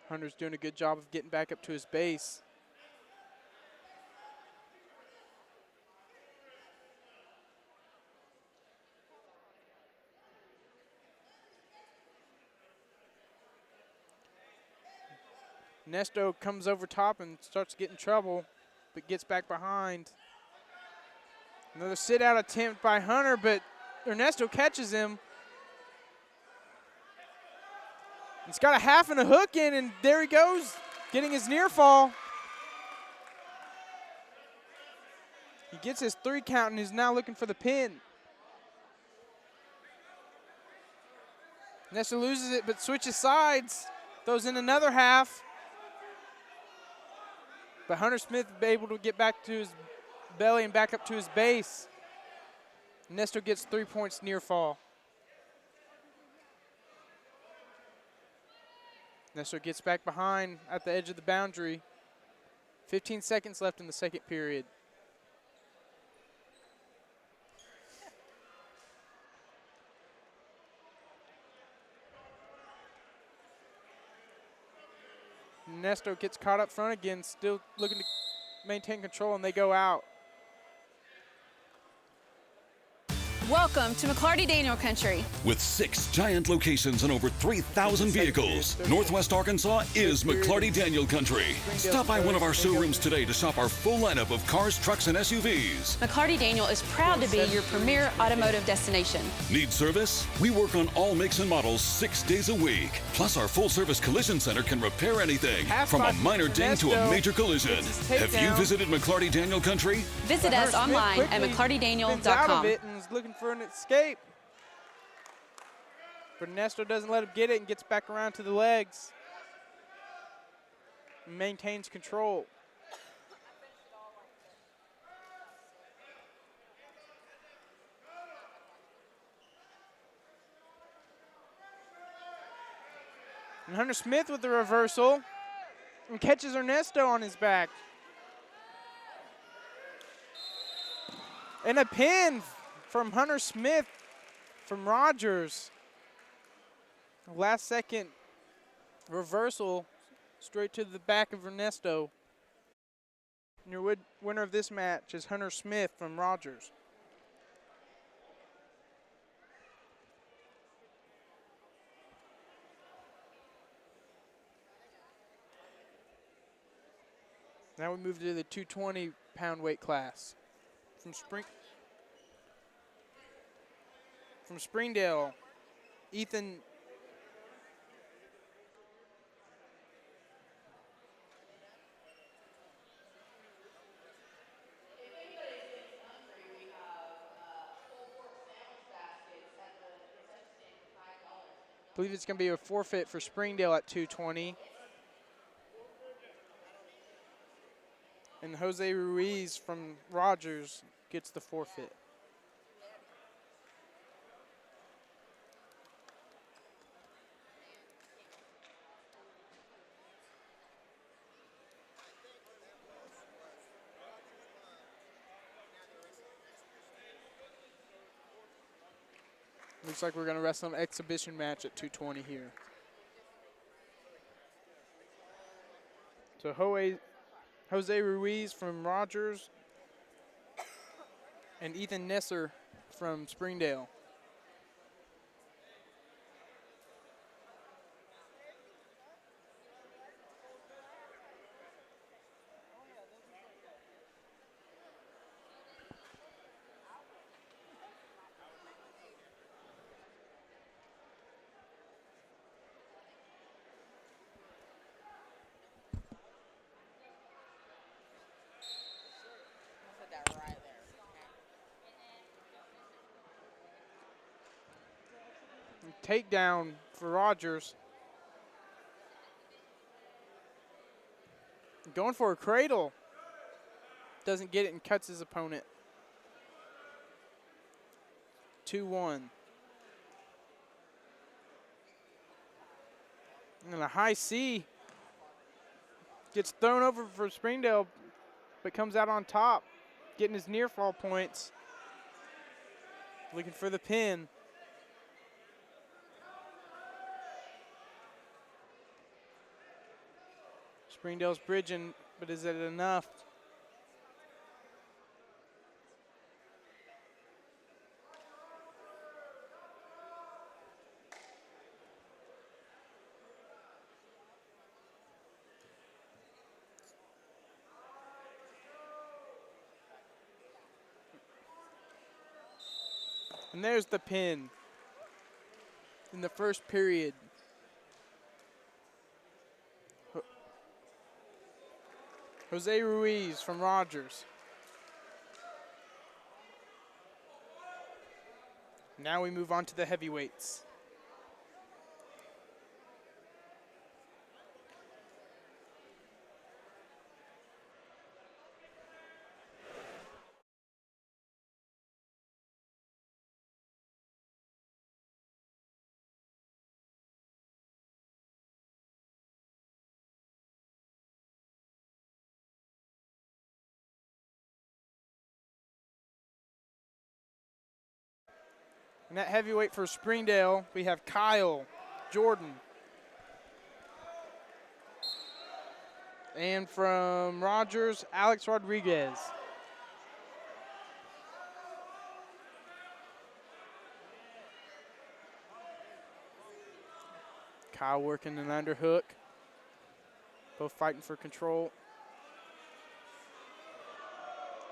Hunter's doing a good job of getting back up to his base. Ernesto comes over top and starts to get in trouble, but gets back behind. Another sit-out attempt by Hunter, but Ernesto catches him. He's got a half and a hook in, and there he goes, getting his near fall. He gets his 3 count and is now looking for the pin. Ernesto loses it, but switches sides, throws in another half. But Hunter Smith able to get back to his belly and back up to his base. Ernesto gets 3 points near fall. Ernesto gets back behind at the edge of the boundary. 15 seconds left in the second period. Nesto gets caught up front again, still looking to maintain control, and they go out. Welcome to McClarty Daniel Country. With 6 giant locations and over 3,000 vehicles, Northwest Arkansas is McClarty Daniel Country. Stop by one of our showrooms today to shop our full lineup of cars, trucks, and SUVs. McClarty Daniel is proud to be your premier automotive destination. Need service? We work on all makes and models 6 days a week. Plus, our full-service collision center can repair anything, from a minor ding to a major collision. Have you visited McClarty Daniel Country? Visit us online at McClartyDaniel.com. Looking for an escape. But Nesto doesn't let him get it and gets back around to the legs. Maintains control. And Hunter Smith with the reversal and catches Ernesto on his back. And a pin from Hunter Smith from Rogers. Last second reversal straight to the back of Ernesto. And your winner of this match is Hunter Smith from Rogers. Now we move to the 220-pound weight class. From Springdale, Ethan I believe it's going to be a forfeit for Springdale at 220. And Jose Ruiz from Rogers gets the forfeit. Looks like we're going to wrestle an exhibition match at 220 here. So Jose Ruiz from Rogers and Ethan Nesser from Springdale. Takedown for Rogers. Going for a cradle. Doesn't get it and cuts his opponent. 2-1. And a high C. Gets thrown over for Springdale, but comes out on top. Getting his near fall points. Looking for the pin. Springdale's bridging, but is it enough? And there's the pin in the first period. Jose Ruiz from Rogers. Now we move on to the heavyweights. And that heavyweight for Springdale, we have Kyle Jordan. And from Rogers, Alex Rodriguez. Kyle working an underhook. Both fighting for control.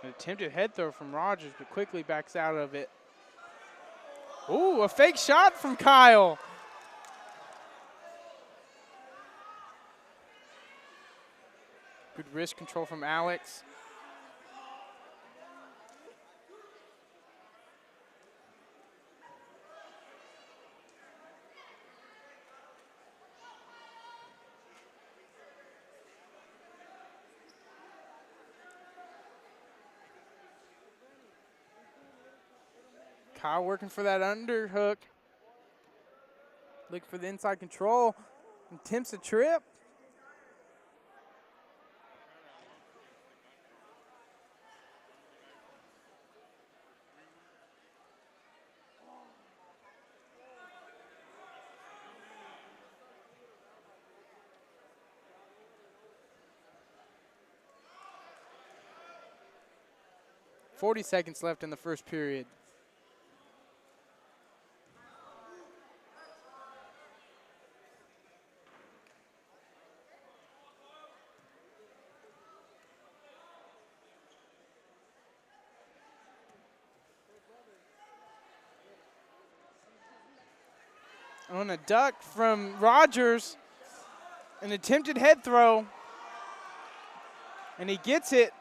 An attempted head throw from Rogers, but quickly backs out of it. Ooh, a fake shot from Kyle. Good wrist control from Alex. Kyle working for that underhook. Looking for the inside control. Attempts a trip. .40 left in the first period. On a duck from Rogers, an attempted head throw, and he gets it.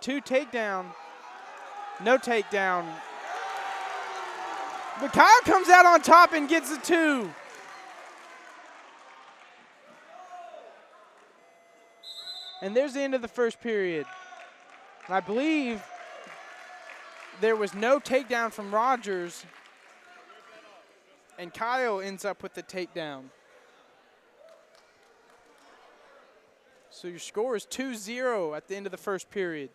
2 takedown, no takedown. But Kyle comes out on top and gets the 2. And there's the end of the first period. And I believe there was no takedown from Rogers, and Kyle ends up with the takedown. So your score is 2-0 at the end of the first period.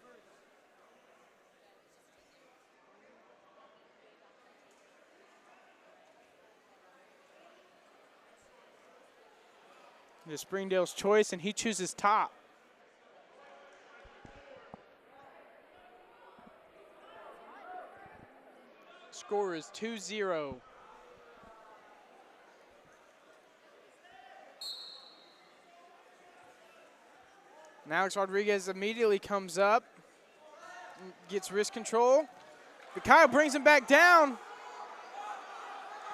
It is Springdale's choice, and he chooses top. Score is 2-0. And Alex Rodriguez immediately comes up, gets wrist control. But Kyle brings him back down.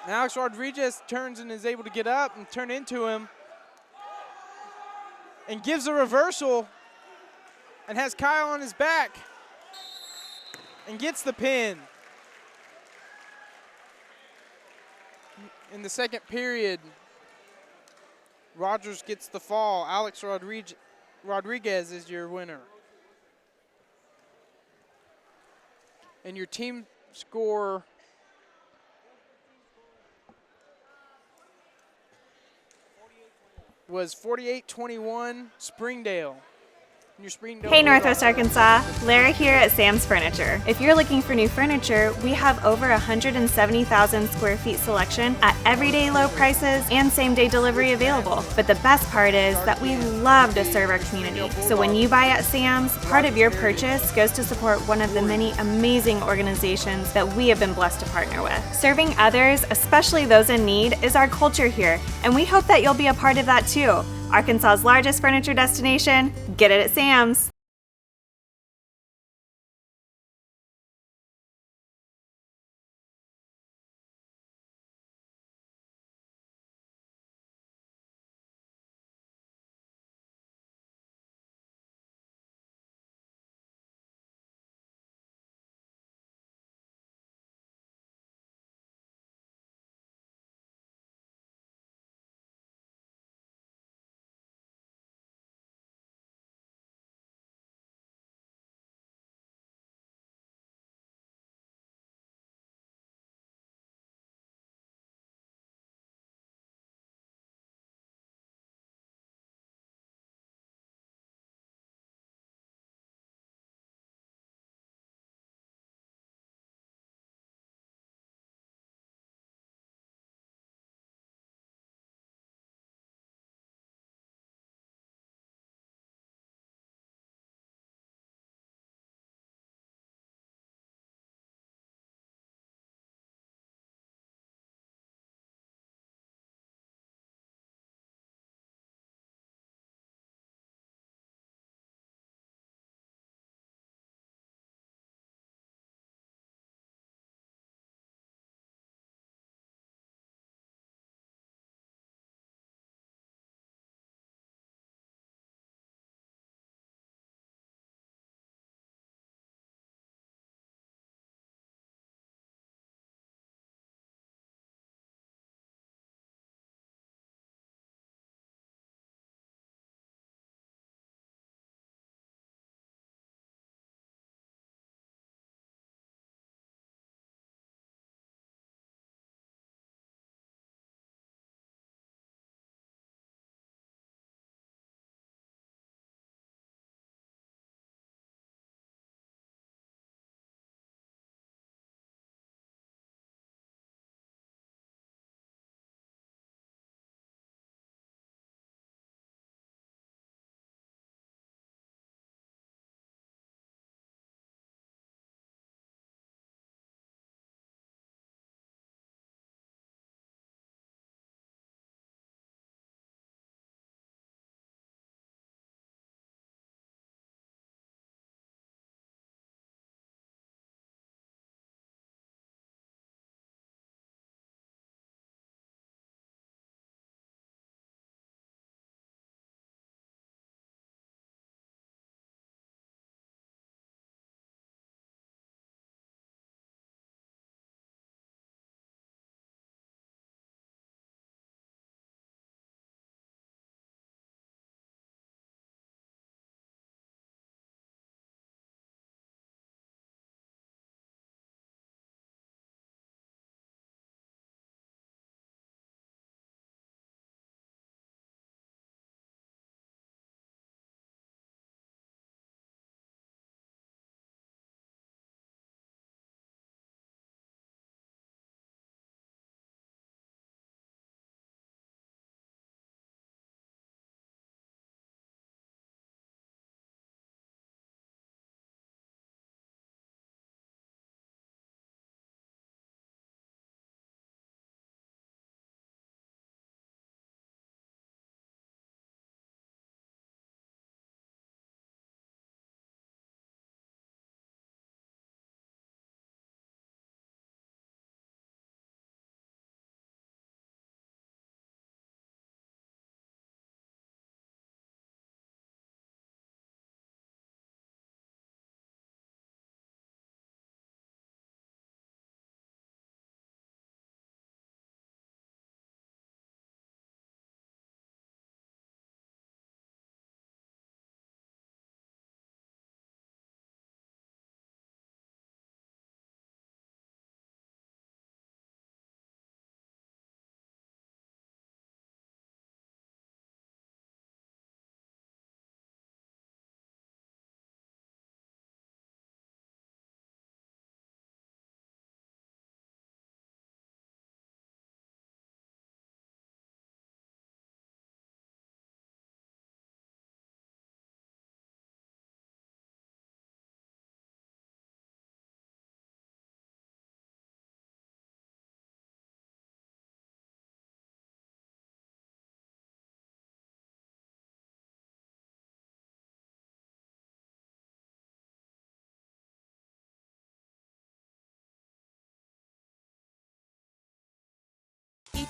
And Alex Rodriguez turns and is able to get up and turn into him. And gives a reversal and has Kyle on his back and gets the pin. In the second period, Rogers gets the fall. Alex Rodriguez is your winner. And your team score was 48-21 Springdale. Your Springdale Hey Northwest Arkansas, Lara here at Sam's Furniture. If you're looking for new furniture, we have over 170,000 square feet selection at everyday low prices and same-day delivery available. But the best part is that we love to serve our community. So when you buy at Sam's, part of your purchase goes to support one of the many amazing organizations that we have been blessed to partner with. Serving others, especially those in need, is our culture here, and we hope that you'll be a part of that too. Arkansas's largest furniture destination, get it at Sam's.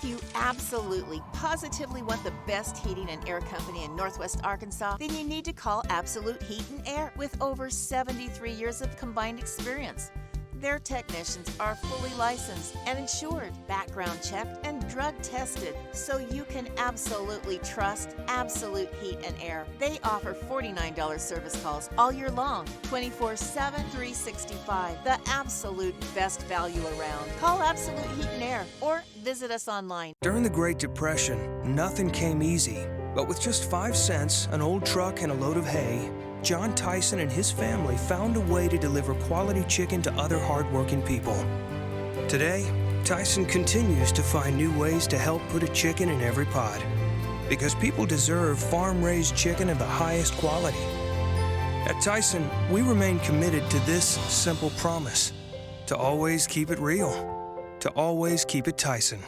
If you absolutely, positively want the best heating and air company in Northwest Arkansas, then you need to call Absolute Heat and Air with over 73 years of combined experience. Their technicians are fully licensed and insured, background checked, and drug tested, so you can absolutely trust Absolute Heat and Air. They offer $49 service calls all year long, 24/7, 365. The absolute best value around. Call Absolute Heat and Air or visit us online. During the Great Depression, nothing came easy. But with just 5 cents, an old truck, and a load of hay, John Tyson and his family found a way to deliver quality chicken to other hardworking people. Today, Tyson continues to find new ways to help put a chicken in every pot. Because people deserve farm-raised chicken of the highest quality. At Tyson, we remain committed to this simple promise: to always keep it real, to always keep it Tyson.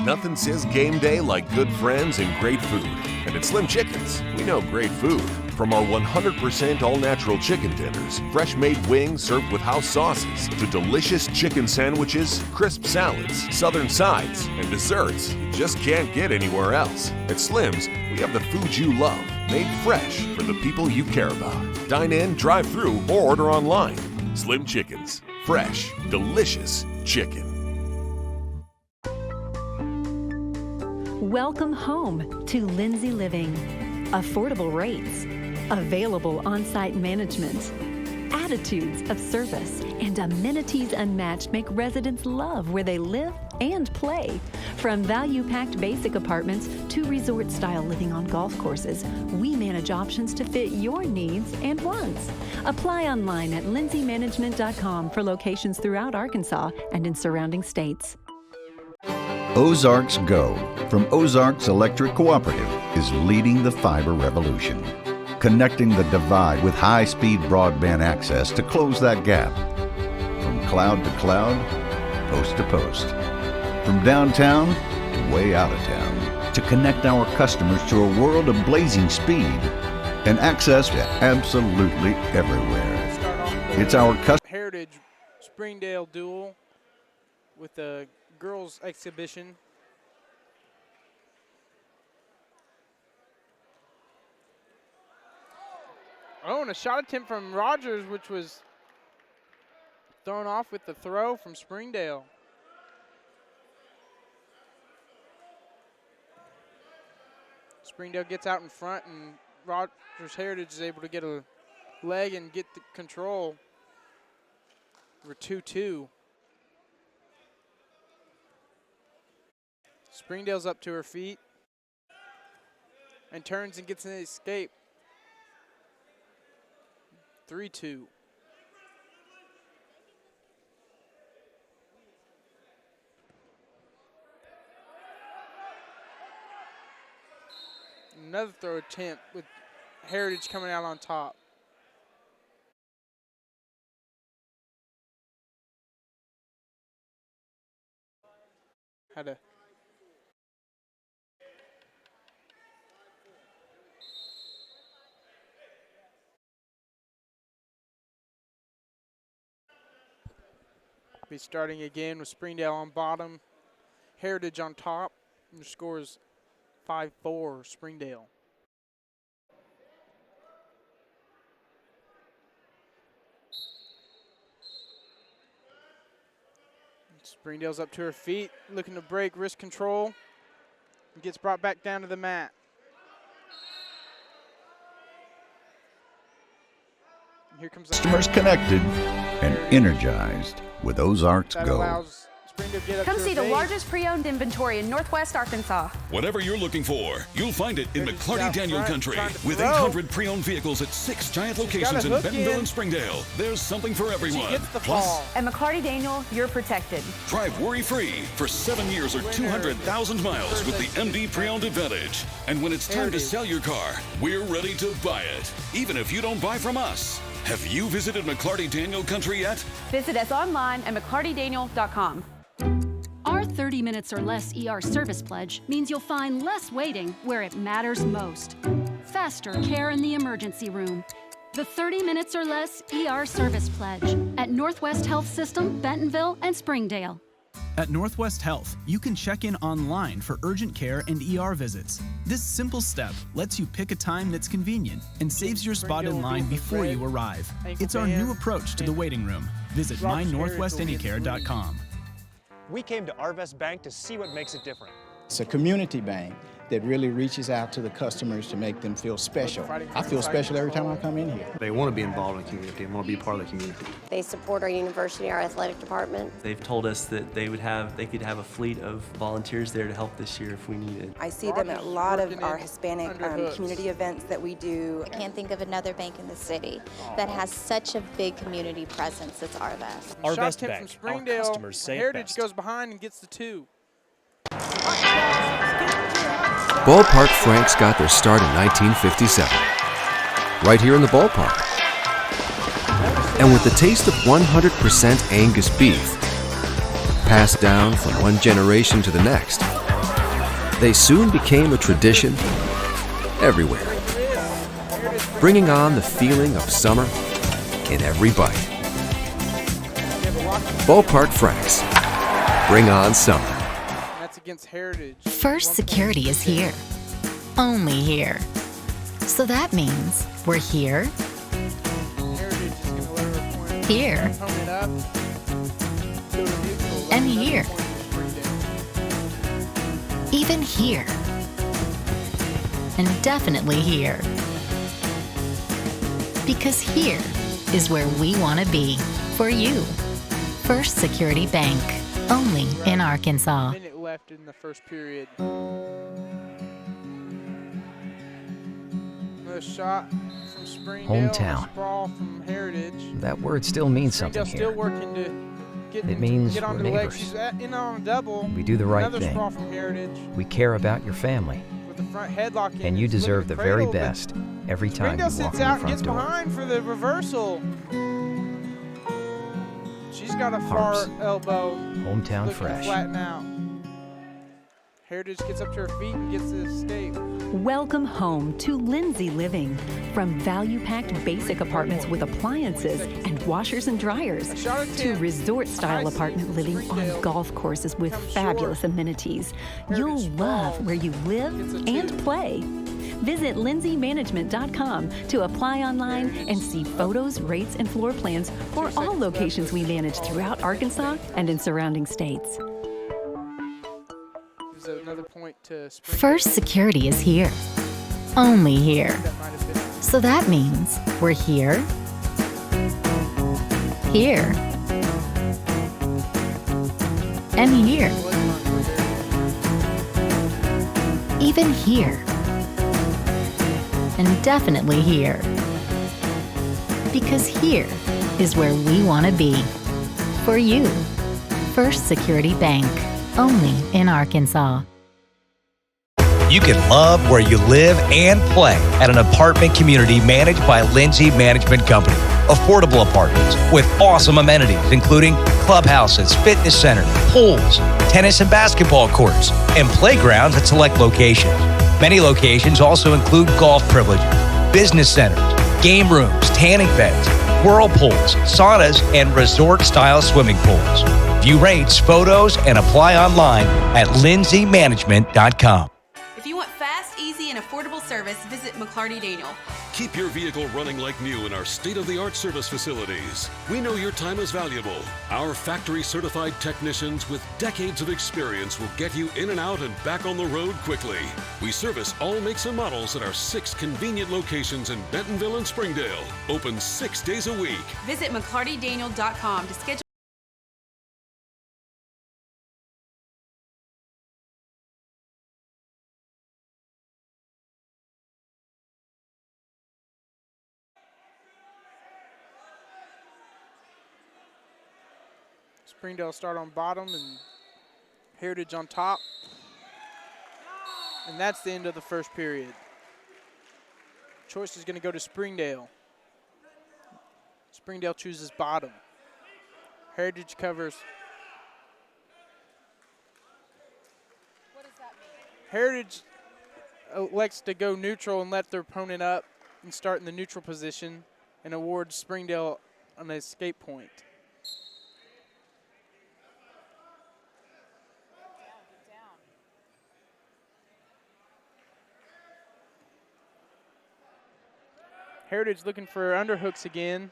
Nothing says game day like good friends and great food. And at Slim Chickens, we know great food. From our 100% all-natural chicken tenders, fresh-made wings served with house sauces, to delicious chicken sandwiches, crisp salads, southern sides, and desserts you just can't get anywhere else. At Slim's, we have the food you love, made fresh for the people you care about. Dine in, drive through, or order online. Slim Chickens. Fresh, delicious chicken. Welcome home to Lindsay Living. Affordable rates, available on-site management, attitudes of service, and amenities unmatched make residents love where they live and play. From value-packed basic apartments to resort-style living on golf courses, we manage options to fit your needs and wants. Apply online at lindsaymanagement.com for locations throughout Arkansas and in surrounding states. Ozarks Go from Ozarks Electric Cooperative is leading the fiber revolution, connecting the divide with high-speed broadband access to close that gap. From cloud to cloud, post to post, from downtown to way out of town, to connect our customers to a world of blazing speed and access to absolutely everywhere. It's our Heritage Springdale duel with the girls exhibition. Oh, and a shot attempt from Rogers, which was thrown off with the throw from Springdale. Springdale gets out in front, and Rogers Heritage is able to get a leg and get the control. We're 2-2. Springdale's up to her feet and turns and gets an escape. 3-2. Another throw attempt with Heritage coming out on top. Had a be starting again with Springdale on bottom, Heritage on top. And the score is 5-4 Springdale. Springdale's up to her feet, looking to break, wrist control. And gets brought back down to the mat. And here comes customers connected and energized with Ozarks Go. Come see the largest pre-owned inventory in Northwest Arkansas. Whatever you're looking for, you'll find it in McClarty Daniel Country. With 800 pre-owned vehicles at 6 giant locations in Bentonville and Springdale, there's something for everyone. Plus, At McClarty Daniel, you're protected. drive worry-free for 7 years or 200,000 miles with the MD Pre-Owned Advantage. And when it's time to sell your car, we're ready to buy it, even if you don't buy from us. Have you visited McClarty Daniel Country yet? Visit us online at mcclartydaniel.com. Our 30 minutes or less ER service pledge means you'll find less waiting where it matters most. Faster care in the emergency room. The 30 minutes or less ER service pledge at Northwest Health System, Bentonville, and Springdale. At Northwest Health, you can check in online for urgent care and ER visits. This simple step lets you pick a time that's convenient and saves your spot in line before you arrive. It's our new approach to the waiting room. Visit mynorthwestanycare.com. We came to Arvest Bank to see what makes it different. It's a community bank that really reaches out to the customers to make them feel special. I feel special every time I come in here. They want to be involved in the community and want to be part of the community. They support our university, our athletic department. They've told us that they could have a fleet of volunteers there to help this year if we needed. I see them at a lot of our Hispanic community events that we do. I can't think of another bank in the city that has such a big community presence. It's Arvest. Arvest Shot Bank, from Springdale. our customers say it Heritage best. goes behind and gets the 2. Ballpark Franks got their start in 1957, right here in the ballpark. And with the taste of 100% Angus beef, passed down from one generation to the next, they soon became a tradition everywhere, bringing on the feeling of summer in every bite. Ballpark Franks, bring on summer. That's against Heritage. First Security is here. Only here. So that means we're here, here, and here. Even here. And definitely here. Because here is where we want to be for you. First Security Bank. Only in Arkansas. Minute left in the first period. Another shot from Springdale. Hometown. Sprawl from Heritage. That word still means something Springdale here. still working to It means get we're onto the legs. neighbors. She's in on a double. We do the right Another thing. sprawl from Heritage. We care about your family, With the front headlock in. and you It's looking deserve the at very cradle, but best every time you Springdale walk sits in out the and gets front door. behind for the reversal. She's got a far Harps. elbow. Hometown looking to fresh. flatten out. Heritage gets up to her feet and gets the escape. Welcome home to Lindsay Living. From value-packed basic apartments with appliances and washers and dryers to resort-style apartment living on golf courses with fabulous amenities. You'll love where you live and play. Visit lindsaymanagement.com to apply online and see photos, rates, and floor plans for all locations we manage throughout Arkansas and in surrounding states. Gives another point to Springdale. First Security is here. Only here. So that means we're here, here, and here. Even here. And definitely here. Because here is where we want to be. For you. First Security Bank. Only in Arkansas. You can love where you live and play at an apartment community managed by Lindsay Management Company. Affordable apartments with awesome amenities, including clubhouses, fitness centers, pools, tennis and basketball courts, and playgrounds at select locations. Many locations also include golf privileges, business centers, game rooms, tanning beds, whirlpools, saunas, and resort-style swimming pools. View rates, photos, and apply online at lindsaymanagement.com. If you want fast, easy, and affordable service, visit McClarty Daniel. Keep your vehicle running like new in our state-of-the-art service facilities. We know your time is valuable. Our factory-certified technicians with decades of experience will get you in and out and back on the road quickly. We service all makes and models at our 6 convenient locations in Bentonville and Springdale. Open 6 days a week. Visit McClartyDaniel.com to schedule. Springdale start on bottom and Heritage on top. And that's the end of the first period. Choice is going to go to Springdale. Springdale chooses bottom. Heritage covers. What does that mean? Heritage elects to go neutral and let their opponent up and start in the neutral position and awards Springdale an escape point. Heritage looking for underhooks again.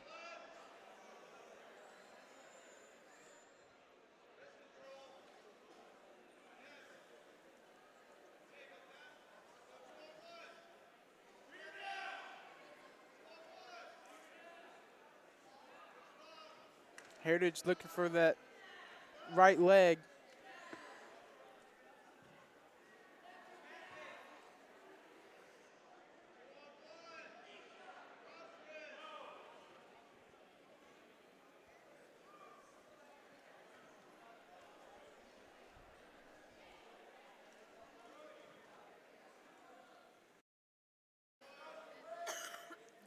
Heritage looking for that right leg.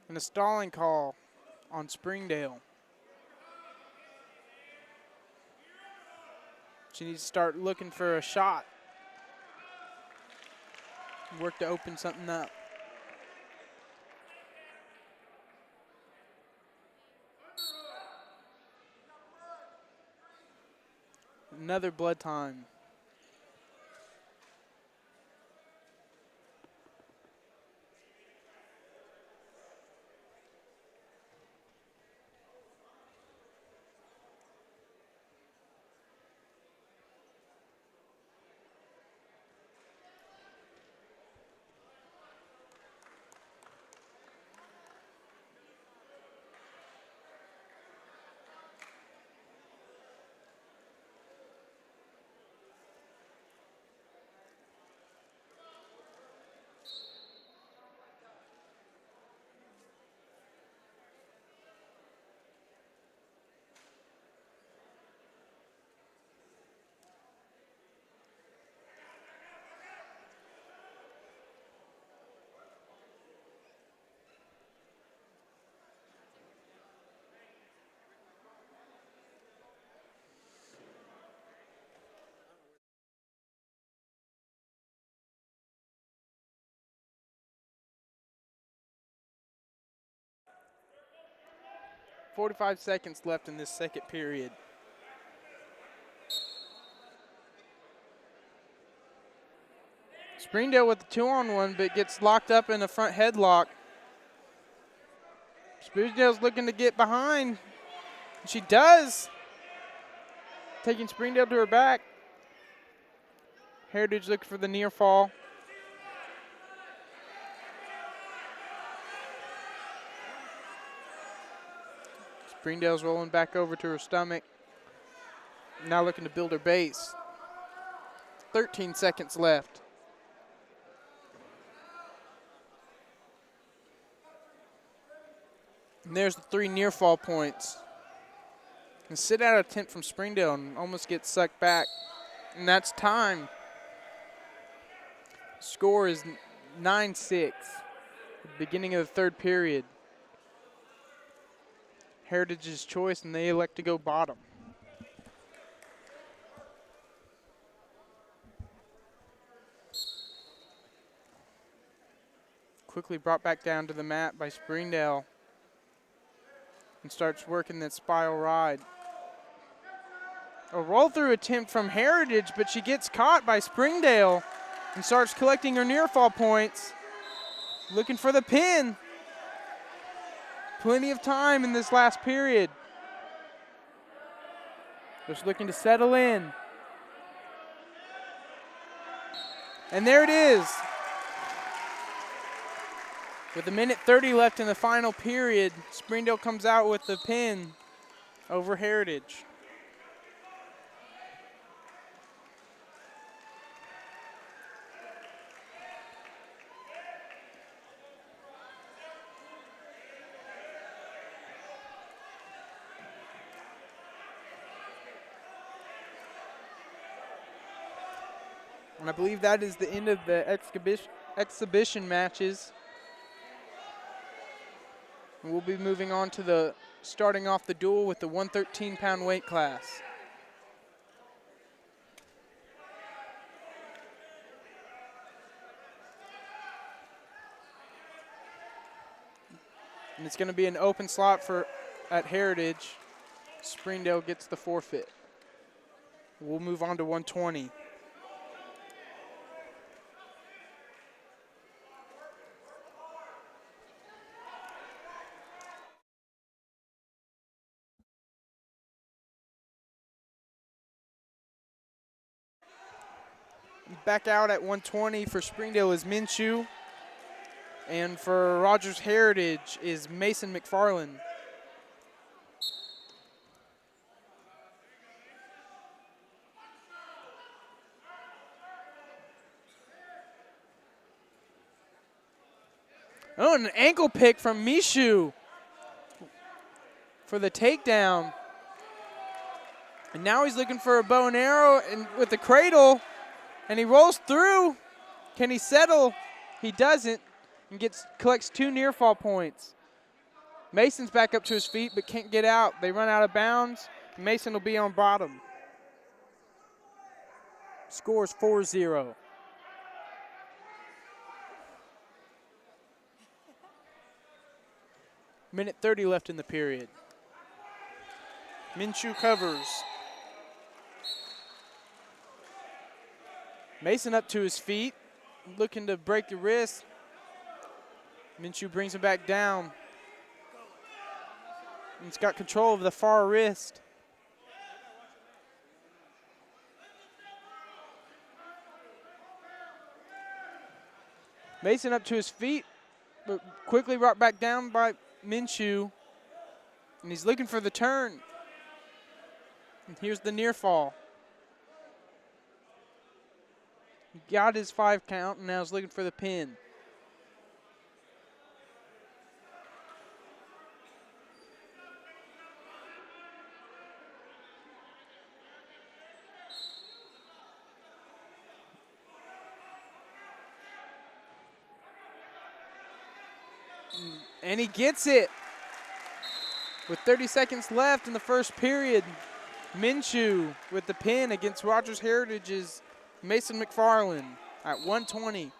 And a stalling call on Springdale. She needs to start looking for a shot. Work to open something up. Another blood time. .45 seconds left in this second period. Springdale with the 2-on-1, but gets locked up in a front headlock. Springdale's looking to get behind. She does. Taking Springdale to her back. Heritage looking for the near fall. Springdale's rolling back over to her stomach. Now looking to build her base. 13 seconds left. And there's the 3 near fall points. And sit out attempt from Springdale and almost get sucked back. And that's time. Score is 9-6. Beginning of the third period. Heritage's choice, and they elect to go bottom. Quickly brought back down to the mat by Springdale. And starts working that spiral ride. A roll through attempt from Heritage, but she gets caught by Springdale and starts collecting her near fall points. Looking for the pin. Plenty of time in this last period. Just looking to settle in. And there it is. With 1:30 left in the final period, Springdale comes out with the pin over Heritage. And I believe that is the end of the exhibition matches. And we'll be moving on to the starting off the duel with the 113-pound weight class. And it's going to be an open slot at Heritage. Springdale gets the forfeit. We'll move on to 120. Back out at 120 for Springdale is Minshew. And for Rogers Heritage is Mason McFarland. Oh, and an ankle pick from Minshew for the takedown. And now he's looking for a bow and arrow and with the cradle, and he rolls through. Can he settle? He doesn't, and collects 2 near fall points. Mason's back up to his feet but can't get out. They run out of bounds. Mason will be on bottom. Scores 4-0. Minute 30 left in the period. Minshew covers. Mason up to his feet, looking to break the wrist. Minshew brings him back down. He's got control of the far wrist. Mason up to his feet, but quickly brought back down by Minshew. And he's looking for the turn. And here's the near fall. He got his 5 count and now is looking for the pin. And he gets it. With 30 seconds left in the first period, Minshew with the pin against Rogers Heritage's Mason McFarland at 120.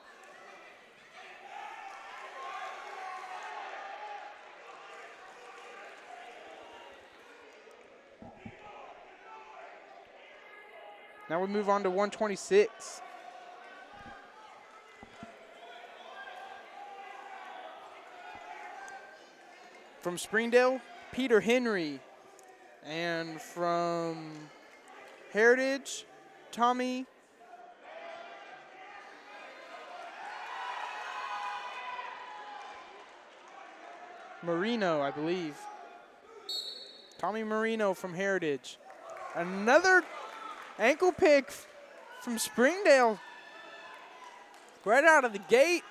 Now we move on to 126. From Springdale, Peter Henry. And from Heritage, Tommy Marino, I believe. Tommy Marino from Heritage. Another ankle pick from Springdale. Right out of the gate.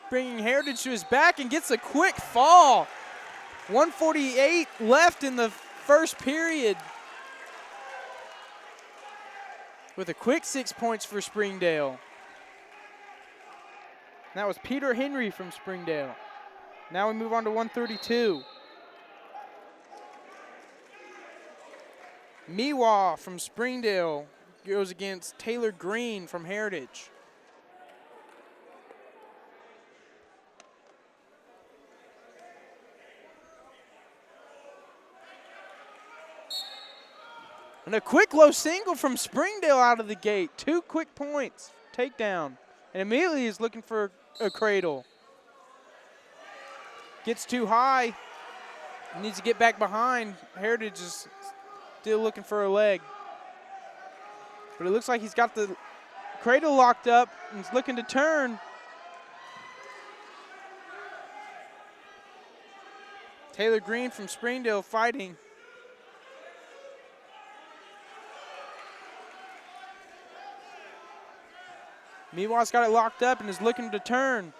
Bringing Heritage to his back and gets a quick fall. 1:48 left in the first period. With a quick 6 points for Springdale. That was Peter Henry from Springdale. Now we move on to 132. Miwa from Springdale goes against Taylor Green from Heritage. And a quick low single from Springdale out of the gate. 2 quick points, takedown. And immediately is looking for a cradle. Gets too high. Needs to get back behind. Heritage is still looking for a leg. But it looks like he's got the cradle locked up and he's looking to turn. Taylor Green from Springdale fighting. Miwa's got it locked up and is looking to turn.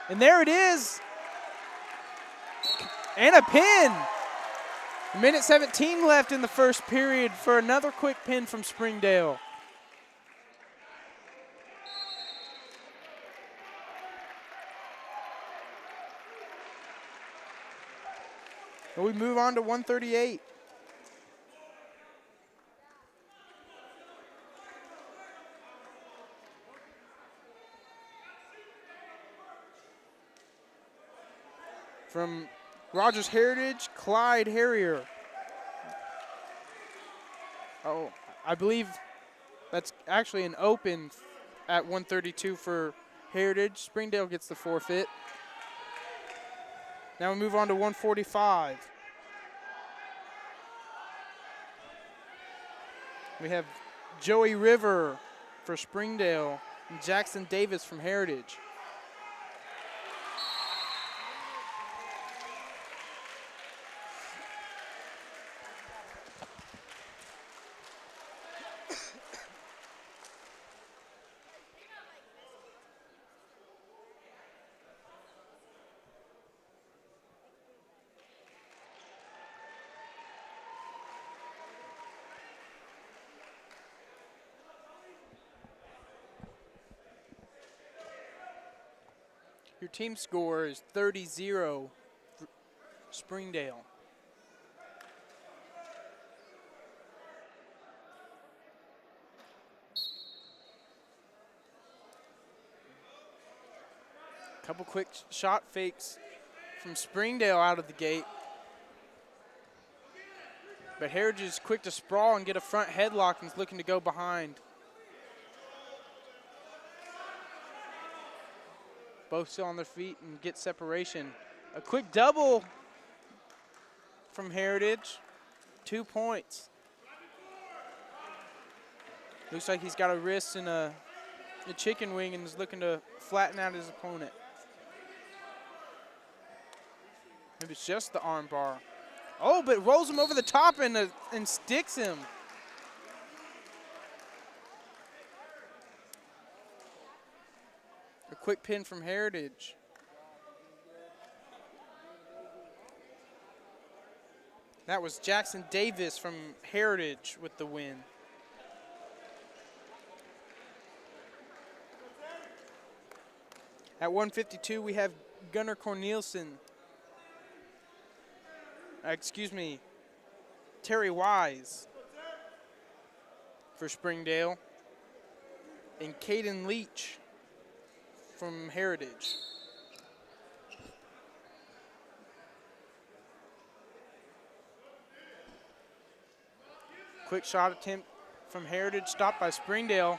And there it is. And a pin. Minute 17 left in the first period for another quick pin from Springdale. And we move on to 138. From Rogers Heritage, Clyde Harrier. Oh, I believe that's actually an open at 132 for Heritage. Springdale gets the forfeit. Now we move on to 145. We have Joey River for Springdale, and Jackson Davis from Heritage. Your team score is 30-0 for Springdale. Couple quick shot fakes from Springdale out of the gate. But Heritage is quick to sprawl and get a front headlock and is looking to go behind. Both still on their feet and get separation. A quick double from Heritage. 2 points. Looks like he's got a wrist and a chicken wing and is looking to flatten out his opponent. Maybe it's just the arm bar. Oh, but rolls him over the top and sticks him. A quick pin from Heritage. That was Jackson Davis from Heritage with the win. At 152, we have Gunnar Cornelison. Terry Wise for Springdale. And Caden Leach from Heritage. Quick shot attempt from Heritage, stopped by Springdale.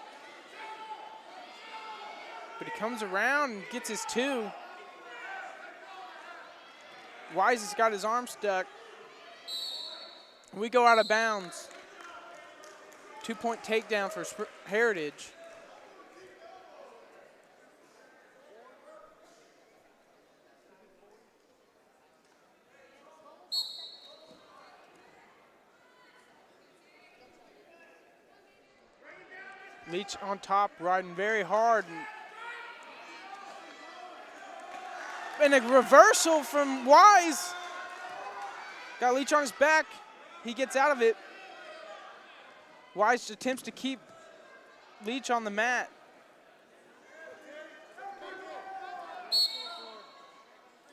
But he comes around and gets his two. Wise has got his arm stuck. We go out of bounds. 2-point takedown for Heritage. Leach on top, riding very hard. And a reversal from Wise. Got Leach on his back. He gets out of it. Wise attempts to keep Leach on the mat.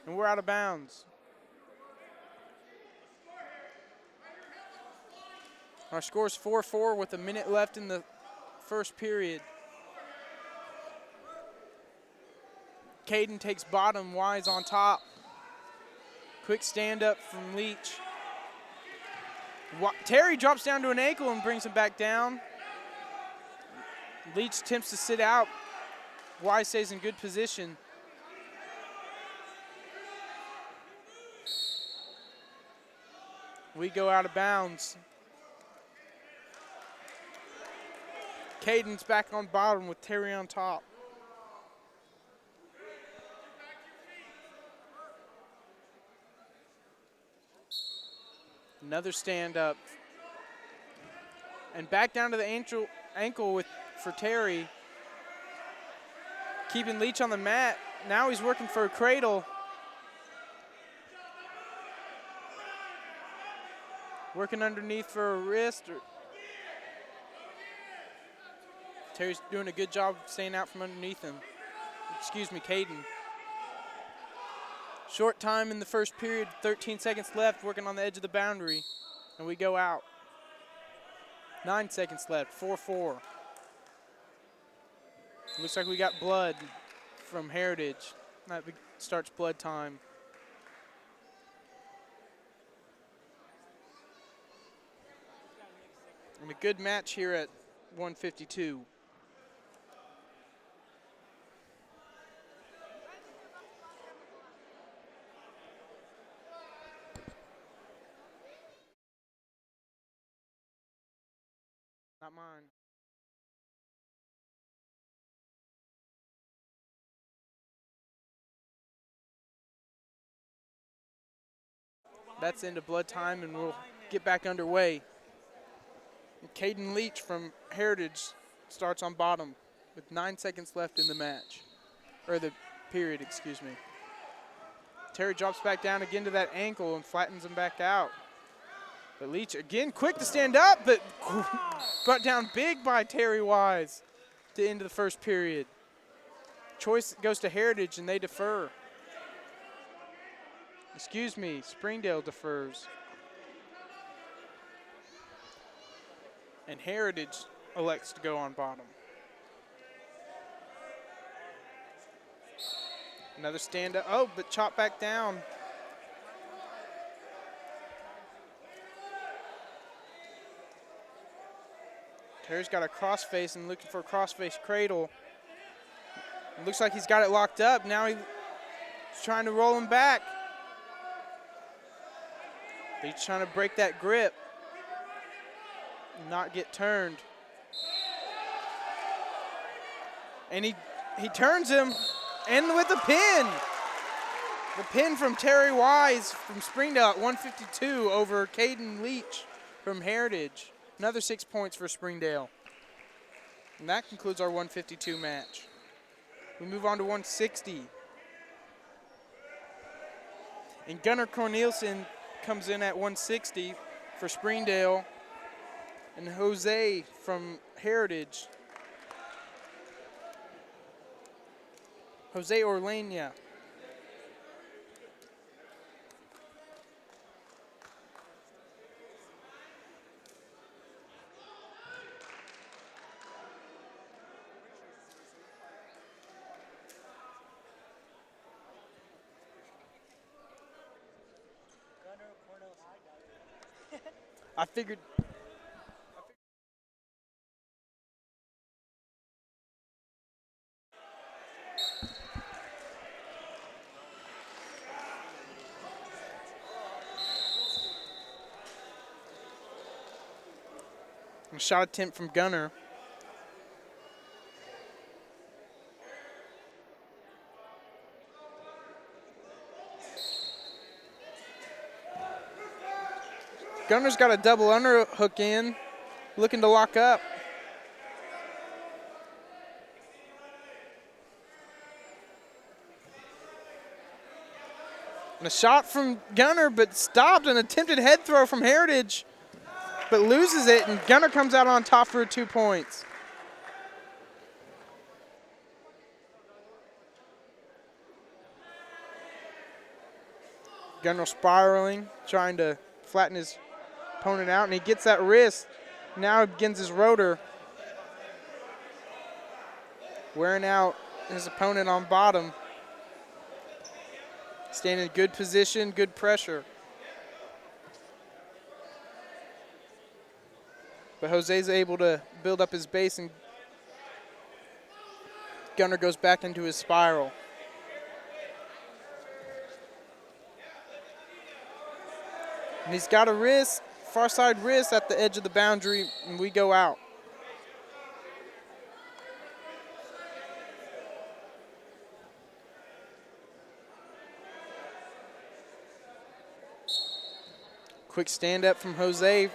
And we're out of bounds. Our score is 4-4 with a minute left in the first period. Caden takes bottom, Wise on top. Quick stand up from Leach. Terry drops down to an ankle and brings him back down. Leach attempts to sit out. Wise stays in good position. We go out of bounds. Caden's back on bottom with Terry on top. Another stand up. And back down to the ankle for Terry. Keeping Leach on the mat. Now he's working for a cradle. Working underneath for a wrist. Terry's doing a good job of staying out from underneath him. Excuse me, Caden. Short time in the first period, 13 seconds left, working on the edge of the boundary, and we go out. 9 seconds left, 4-4. Looks like we got blood from Heritage. That starts blood time. And a good match here at 152. Not mine. That's into blood time, and we'll get back underway. And Caden Leach from Heritage starts on bottom with 9 seconds left in the match, or the period, excuse me. Terry drops back down again to that ankle and flattens him back out. But Leach again quick to stand up, but brought down big by Terry Wise to end the first period. Choice goes to Heritage and they defer. Excuse me, Springdale defers. And Heritage elects to go on bottom. Another stand up, oh, but chopped back down. Terry's got a crossface and looking for a crossface cradle. It looks like he's got it locked up. Now he's trying to roll him back. He's trying to break that grip and not get turned. And he turns him, and with the pin. The pin from Terry Wise from Springdale at 152 over Caden Leach from Heritage. Another 6 points for Springdale. And that concludes our 152 match. We move on to 160. And Gunnar Corneliusen comes in at 160 for Springdale. And Jose from Heritage. Jose Orleña. I figured. A shot attempt from Gunnar. Gunnar's got a double underhook in, looking to lock up. And a shot from Gunnar, but stopped. An attempted head throw from Heritage, but loses it, and Gunnar comes out on top for 2 points. Gunnar spiraling, trying to flatten his opponent out, and he gets that wrist. Now he begins his rotor. Wearing out his opponent on bottom. Staying in good position, good pressure. But Jose's able to build up his base, and Gunnar goes back into his spiral. And he's got a wrist, far side wrist at the edge of the boundary, and we go out. Quick stand up from Jose.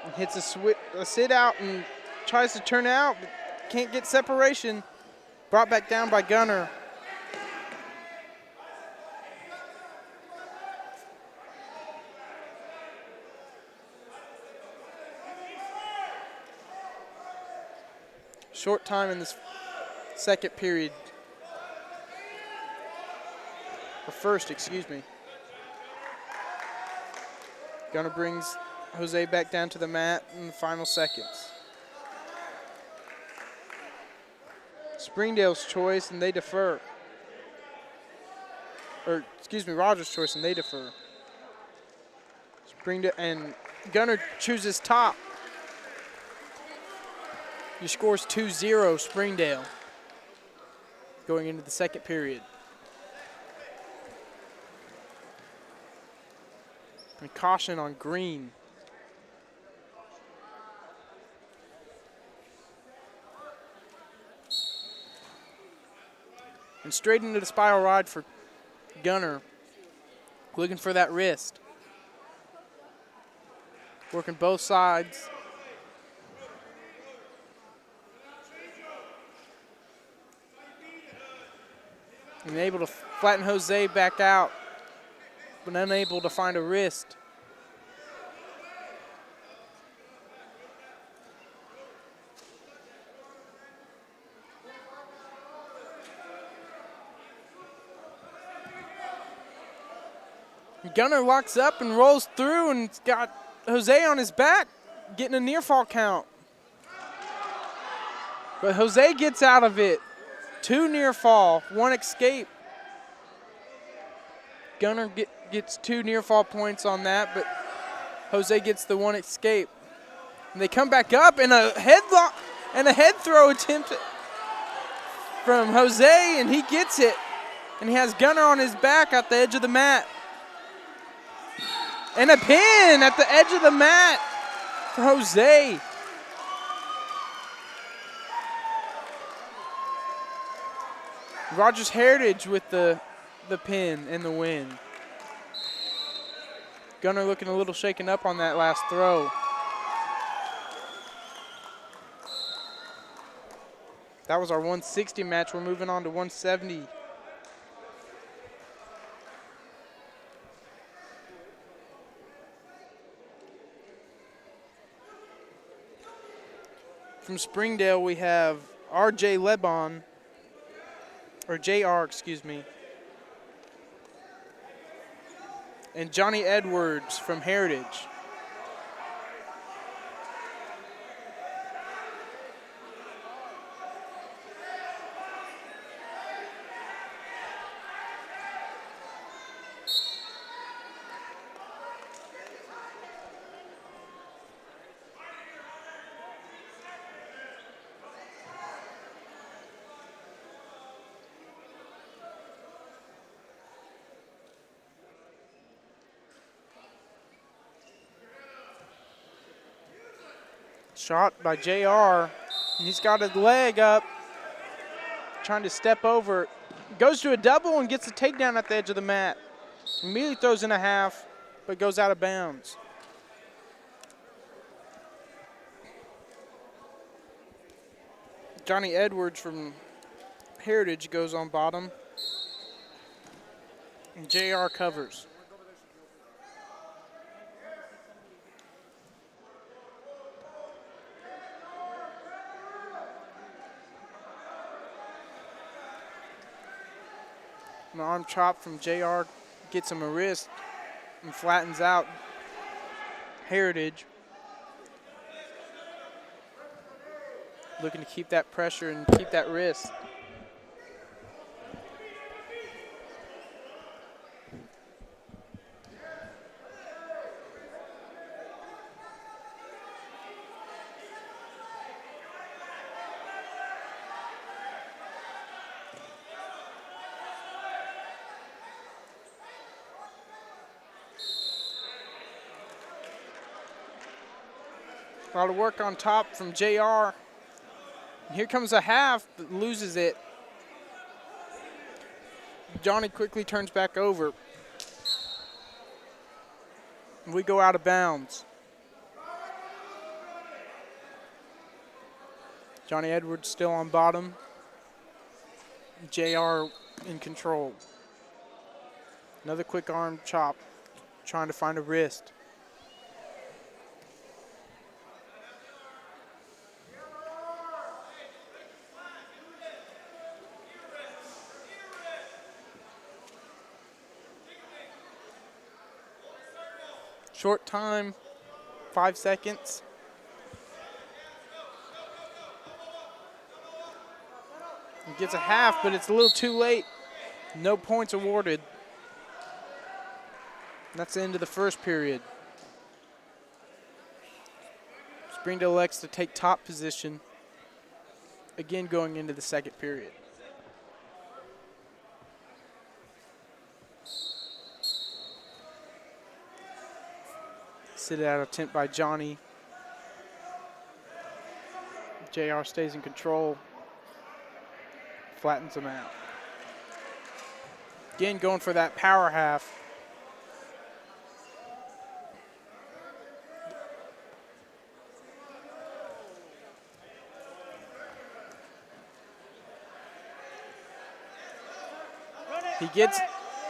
And hits a sit out and tries to turn out, but can't get separation. Brought back down by Gunnar. Short time in this second period. Or first, excuse me. Gunnar brings Jose back down to the mat in the final seconds. Springdale's choice, and they defer. Or, excuse me, Rogers' choice, and they defer. Springdale, and Gunnar chooses top. He scores 2-0 Springdale going into the second period. And caution on green. And straight into the spiral ride for Gunnar. Looking for that wrist. Working both sides. And able to flatten Jose back out, but unable to find a wrist. Gunner locks up and rolls through and got Jose on his back, getting a near fall count. But Jose gets out of it. 2 near fall, 1 escape. Gunner gets 2 near fall points on that, but Jose gets the 1 escape. And they come back up and a headlock and a head throw attempt from Jose, and he gets it. And he has Gunner on his back at the edge of the mat. And a pin at the edge of the mat for Jose. Rogers Heritage with the pin and the win. Gunner looking a little shaken up on that last throw. That was our 160 match. We're moving on to 170. From Springdale, we have RJ Lebon, or JR, excuse me, and Johnny Edwards from Heritage. Shot by JR, and he's got his leg up, trying to step over. Goes to a double and gets a takedown at the edge of the mat. Immediately throws in a half, but goes out of bounds. Johnny Edwards from Heritage goes on bottom, and JR covers. An arm chop from JR gets him a wrist and flattens out Heritage. Looking to keep that pressure and keep that wrist. A lot of work on top from JR. Here comes a half, but loses it. Johnny quickly turns back over. We go out of bounds. Johnny Edwards still on bottom. JR in control. Another quick arm chop, trying to find a wrist. Short time, 5 seconds. He gets a half, but it's a little too late. No points awarded. That's the end of the first period. Springdale elects to take top position, again going into the second period. Sit out attempt by Johnny. JR stays in control. Flattens him out. Again, going for that power half. He gets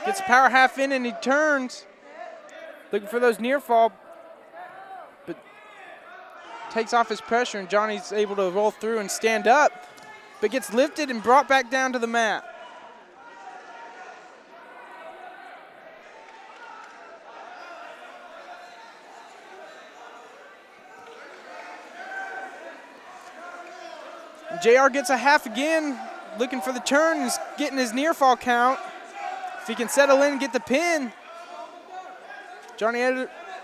a power half in and he turns, looking for those near fall, but takes off his pressure, and Johnny's able to roll through and stand up, but gets lifted and brought back down to the mat. JR gets a half again, looking for the turn, and getting his near fall count. If he can settle in and get the pin. Johnny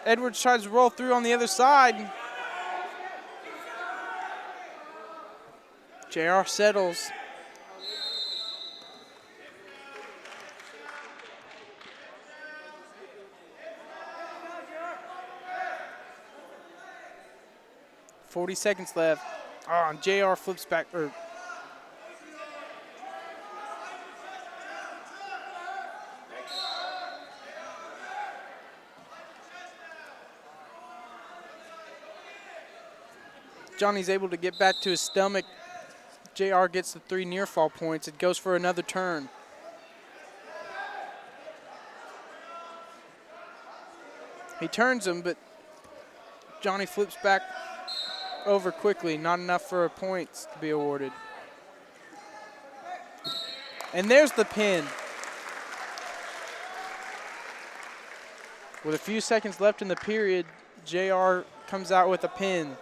Edwards tries to roll through on the other side. JR settles. .40 seconds left. Oh, and JR flips back. Johnny's able to get back to his stomach. JR gets the 3 near fall points. It goes for another turn. He turns him, but Johnny flips back over quickly. Not enough for points to be awarded. And there's the pin. With a few seconds left in the period, JR comes out with a pin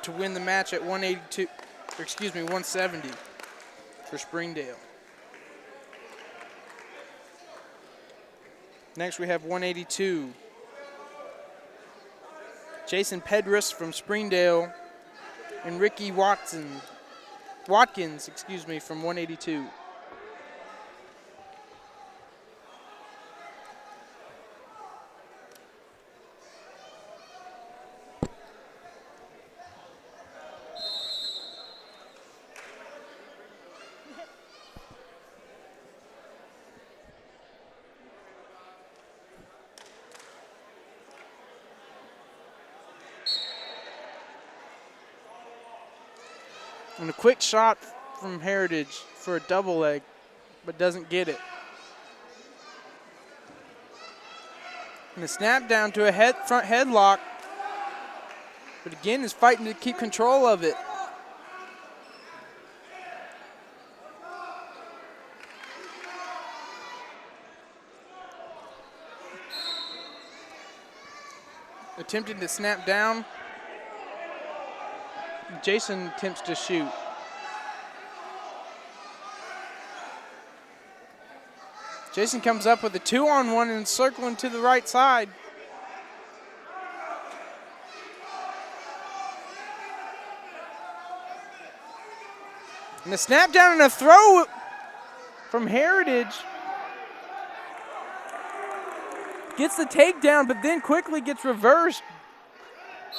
to win the match at 170 for Springdale. Next we have 182. Jason Pedris from Springdale and Ricky Watkins, from 182. And a quick shot from Heritage for a double leg, but doesn't get it. And a snap down to a front headlock, but again is fighting to keep control of it. Attempting to snap down. Jason attempts to shoot. Jason comes up with a 2-on-1 and circling to the right side. And a snap down and a throw from Heritage. Gets the takedown, but then quickly gets reversed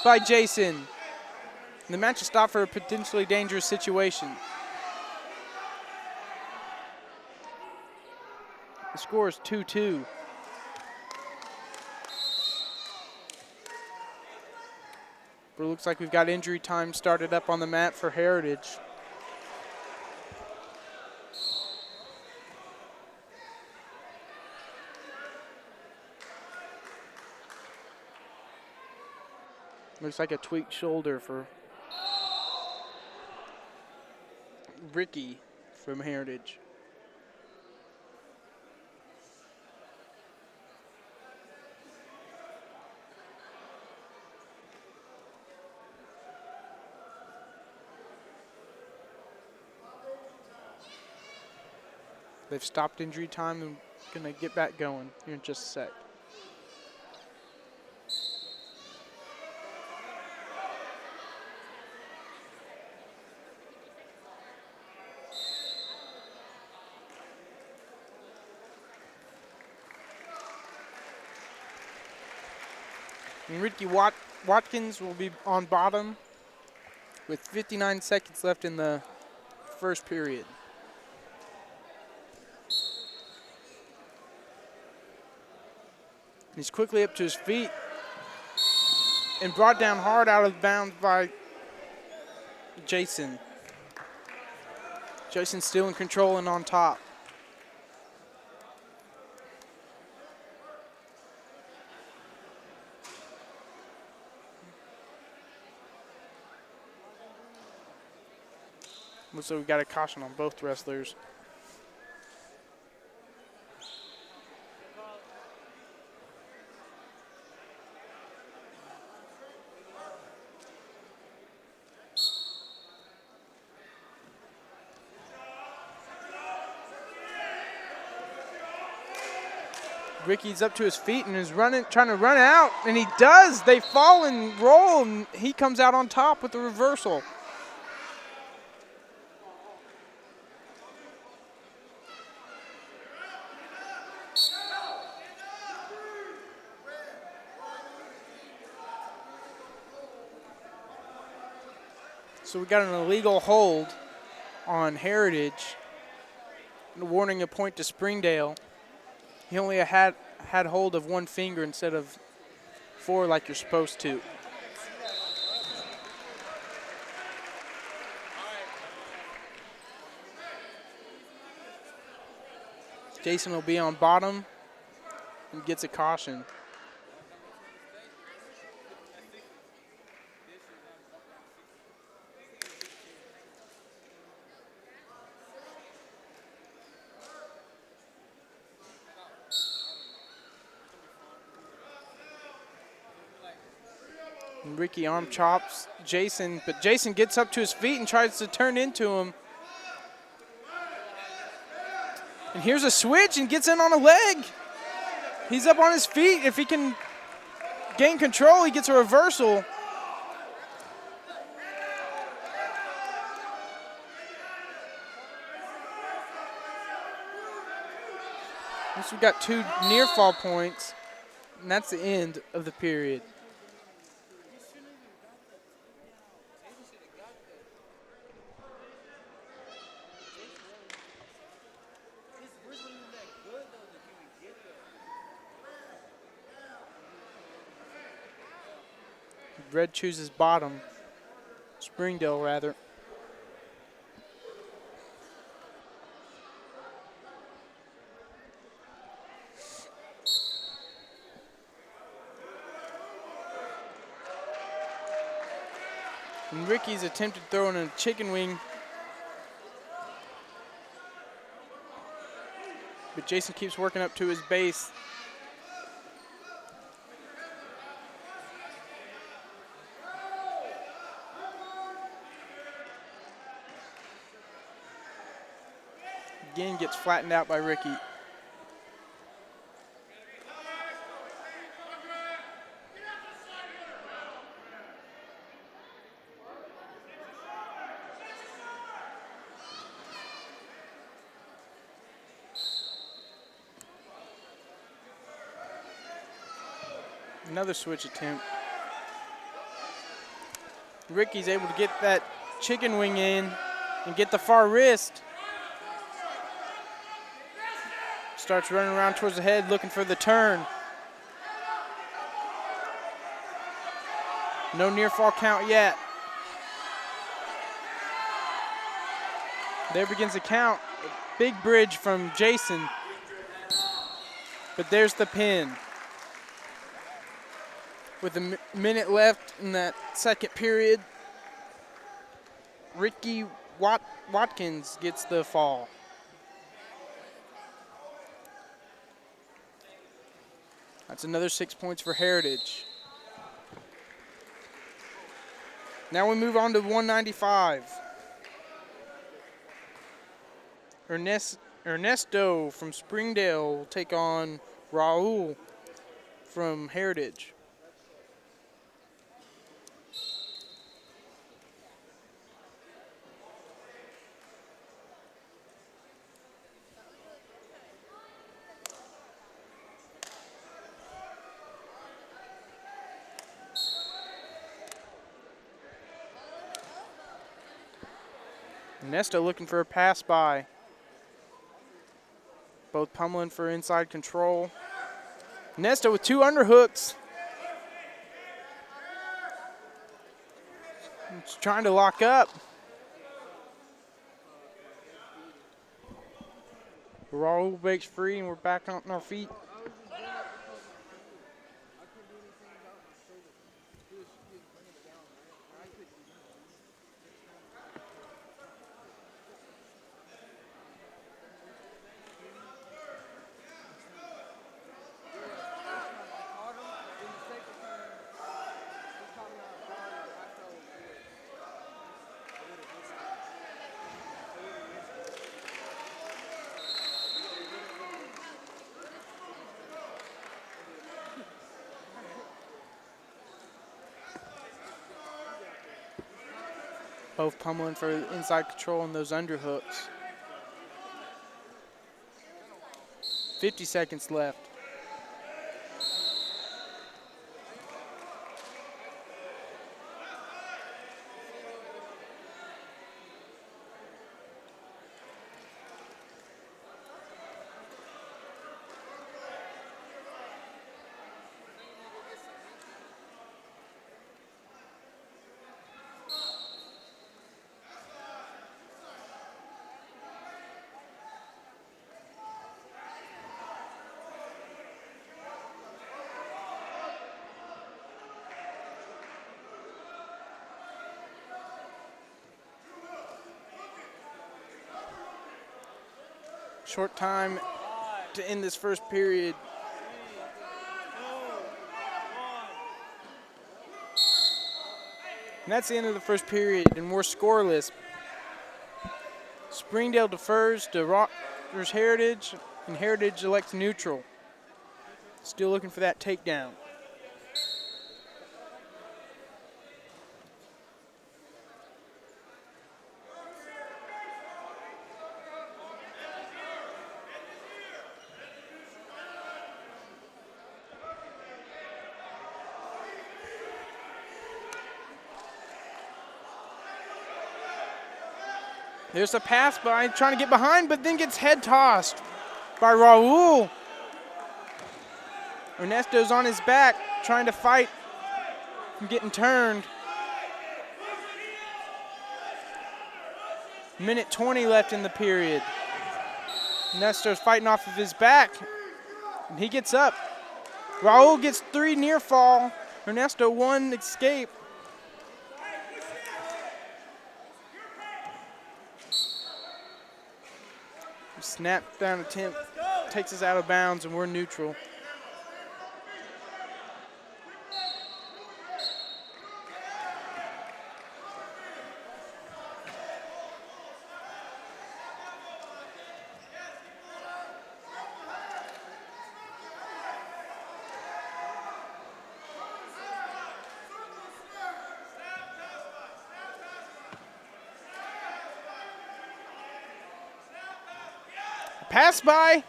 by Jason. And the match is stopped for a potentially dangerous situation. The score is 2-2. But it looks like we've got injury time started up on the mat for Heritage. Looks like a tweaked shoulder for Ricky from Heritage. They've stopped injury time and gonna get back going here in just a sec. And Ricky Watkins will be on bottom with 59 seconds left in the first period. He's quickly up to his feet and brought down hard out of bounds by Jason. Jason still in control and on top. So we got a caution on both wrestlers. Ricky's up to his feet and is trying to run out, and he does. They fall and roll, and he comes out on top with the reversal. So we got an illegal hold on Heritage, awarding a point to Springdale. He only had hold of one finger instead of 4 like you're supposed to. Jason will be on bottom and gets a caution. And Ricky arm chops Jason, but Jason gets up to his feet and tries to turn into him. And here's a switch and gets in on a leg. He's up on his feet. If he can gain control, he gets a reversal. So we've got 2 near fall points, and that's the end of the period. Red chooses bottom. Springdale, rather. And Ricky's attempted throwing a chicken wing. But Jason keeps working up to his base. Again, gets flattened out by Ricky. Another switch attempt. Ricky's able to get that chicken wing in and get the far wrist. Starts running around towards the head looking for the turn. No near fall count yet. There begins the count. A big bridge from Jason. But there's the pin. With a minute left in that second period, Ricky Watkins gets the fall. That's another 6 points for Heritage. Now we move on to 195. Ernesto from Springdale will take on Raul from Heritage. Nesta looking for a pass by. Both pummeling for inside control. Nesta with 2 underhooks. He's trying to lock up. Raul breaks free and we're back on our feet. Both pummeling for inside control on those underhooks. 50 seconds left. Short time to end this first period. And that's the end of the first period, and we're scoreless. Springdale defers to Rogers Heritage, and Heritage elects neutral. Still looking for that takedown. There's a pass by, trying to get behind, but then gets head tossed by Raul. Ernesto's on his back, trying to fight from getting turned. Minute 20 left in the period. Ernesto's fighting off of his back, and he gets up. Raul gets 3 near fall. Ernesto 1 escape. Snap down attempt takes us out of bounds, and we're neutral. Pass by,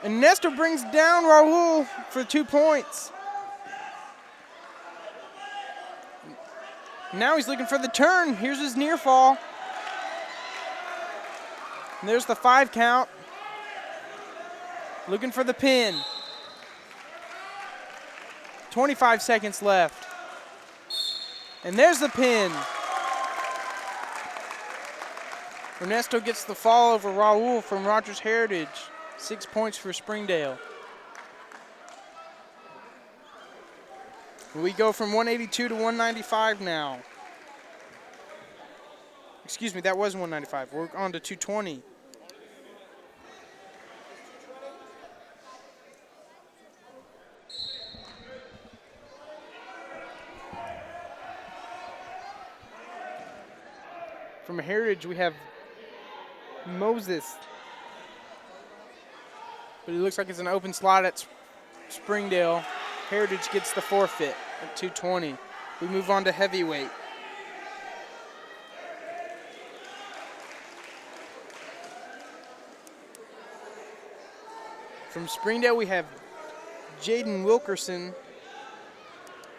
and Nestor brings down Raul for 2 points. Now he's looking for the turn. Here's his near fall. And there's the 5 count. Looking for the pin. 25 seconds left. And there's the pin. Ernesto gets the fall over Raul from Rogers Heritage. 6 points for Springdale. We go from 182 to 195 now. Excuse me, that was 195. We're on to 220. From Heritage, we have Moses. But it looks like it's an open slot at Springdale. Heritage gets the forfeit at 220. We move on to heavyweight. From Springdale, we have Jaden Wilkerson.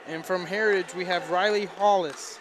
And from Heritage, we have Riley Hollis.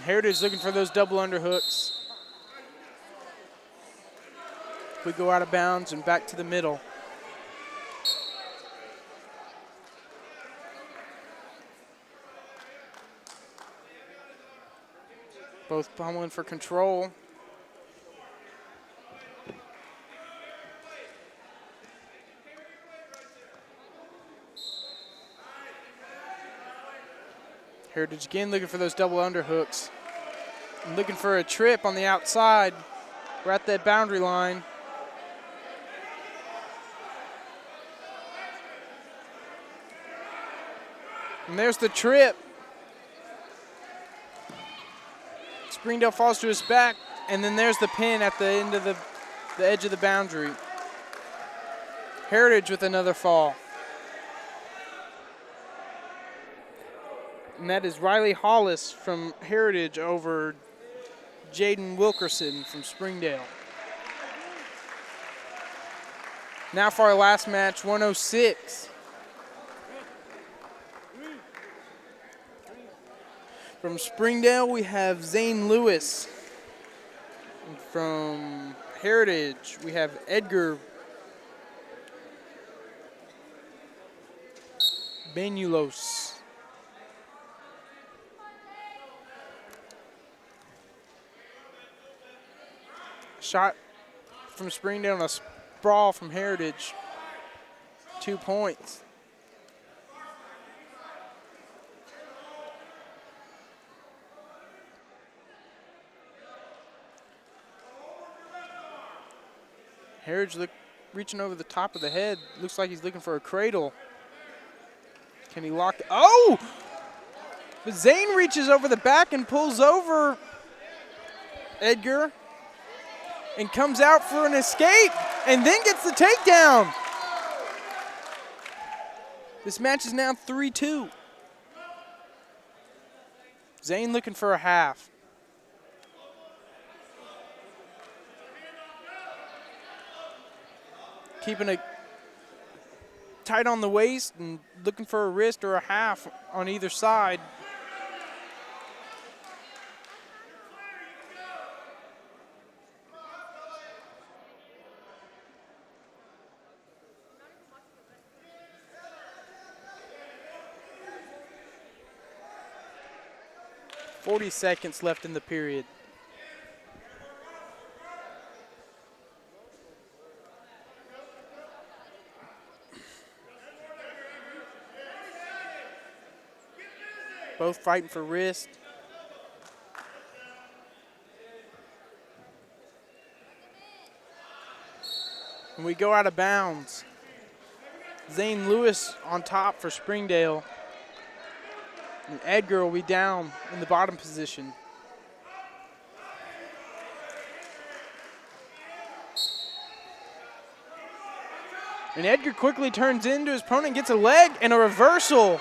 Heritage looking for those double underhooks. We go out of bounds and back to the middle. Both pummeling for control. Heritage again looking for those double underhooks. And looking for a trip on the outside. We're at that boundary line. And there's the trip. Springdale falls to his back, and then there's the pin at the end of the edge of the boundary. Heritage with another fall. And that is Riley Hollis from Heritage over Jaden Wilkerson from Springdale. Now for our last match, 106. From Springdale, we have Zane Lewis. And from Heritage, we have Edgar Benulos. Shot from Springdale and a sprawl from Heritage. 2 points. Heritage reaching over the top of the head. Looks like he's looking for a cradle. Can he lock? Oh! But Zane reaches over the back and pulls over Edgar and comes out for an escape and then gets the takedown. This match is now 3-2. Zane looking for a half. Keeping it tight on the waist and looking for a wrist or a half on either side. .40 seconds left in the period. Both fighting for wrist. And we go out of bounds. Zane Lewis on top for Springdale. And Edgar will be down in the bottom position. And Edgar quickly turns into his opponent, gets a leg and a reversal,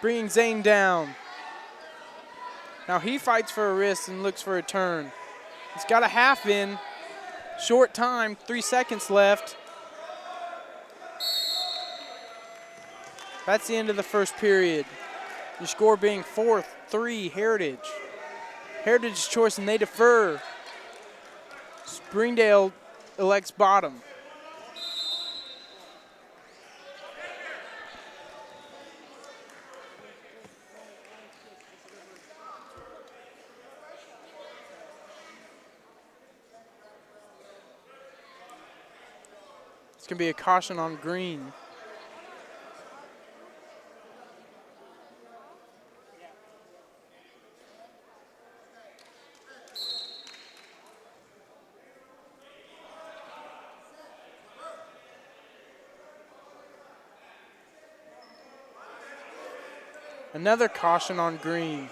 bringing Zane down. Now he fights for a wrist and looks for a turn. He's got a half in, short time, 3 seconds left. That's the end of the first period. Your score being 4-3 Heritage. Heritage's choice and they defer. Springdale elects bottom. It's going to be a caution on green. Another caution on green.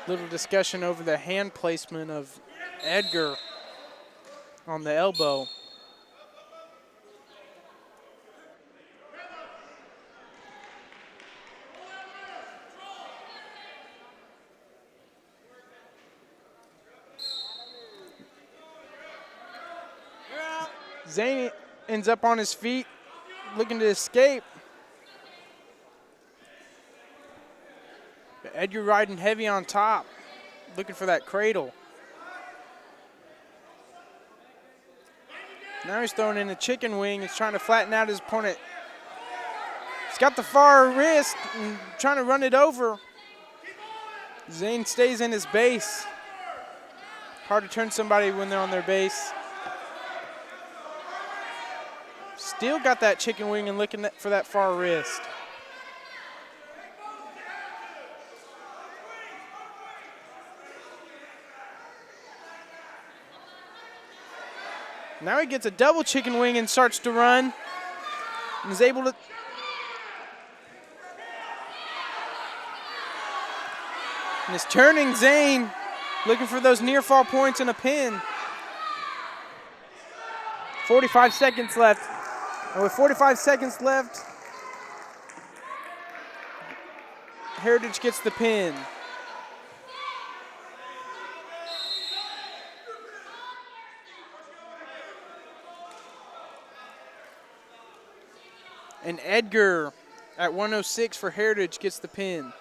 Little discussion over the hand placement of Edgar on the elbow. Zane ends up on his feet, looking to escape. But Edgar riding heavy on top, looking for that cradle. Now he's throwing in a chicken wing. He's trying to flatten out his opponent. He's got the far wrist and trying to run it over. Zane stays in his base. Hard to turn somebody when they're on their base. Still got that chicken wing and looking for that far wrist. Now he gets a double chicken wing and starts to run. And is able to. And is turning Zane, looking for those near fall points and a pin. 45 seconds left. And with 45 seconds left, Heritage gets the pin. And Edgar at 106 for Heritage gets the pin.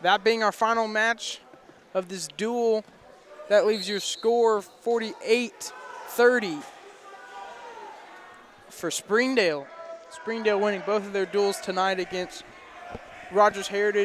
That being our final match of this duel, that leaves your score 48-30 for Springdale. Springdale winning both of their duels tonight against Rogers Heritage.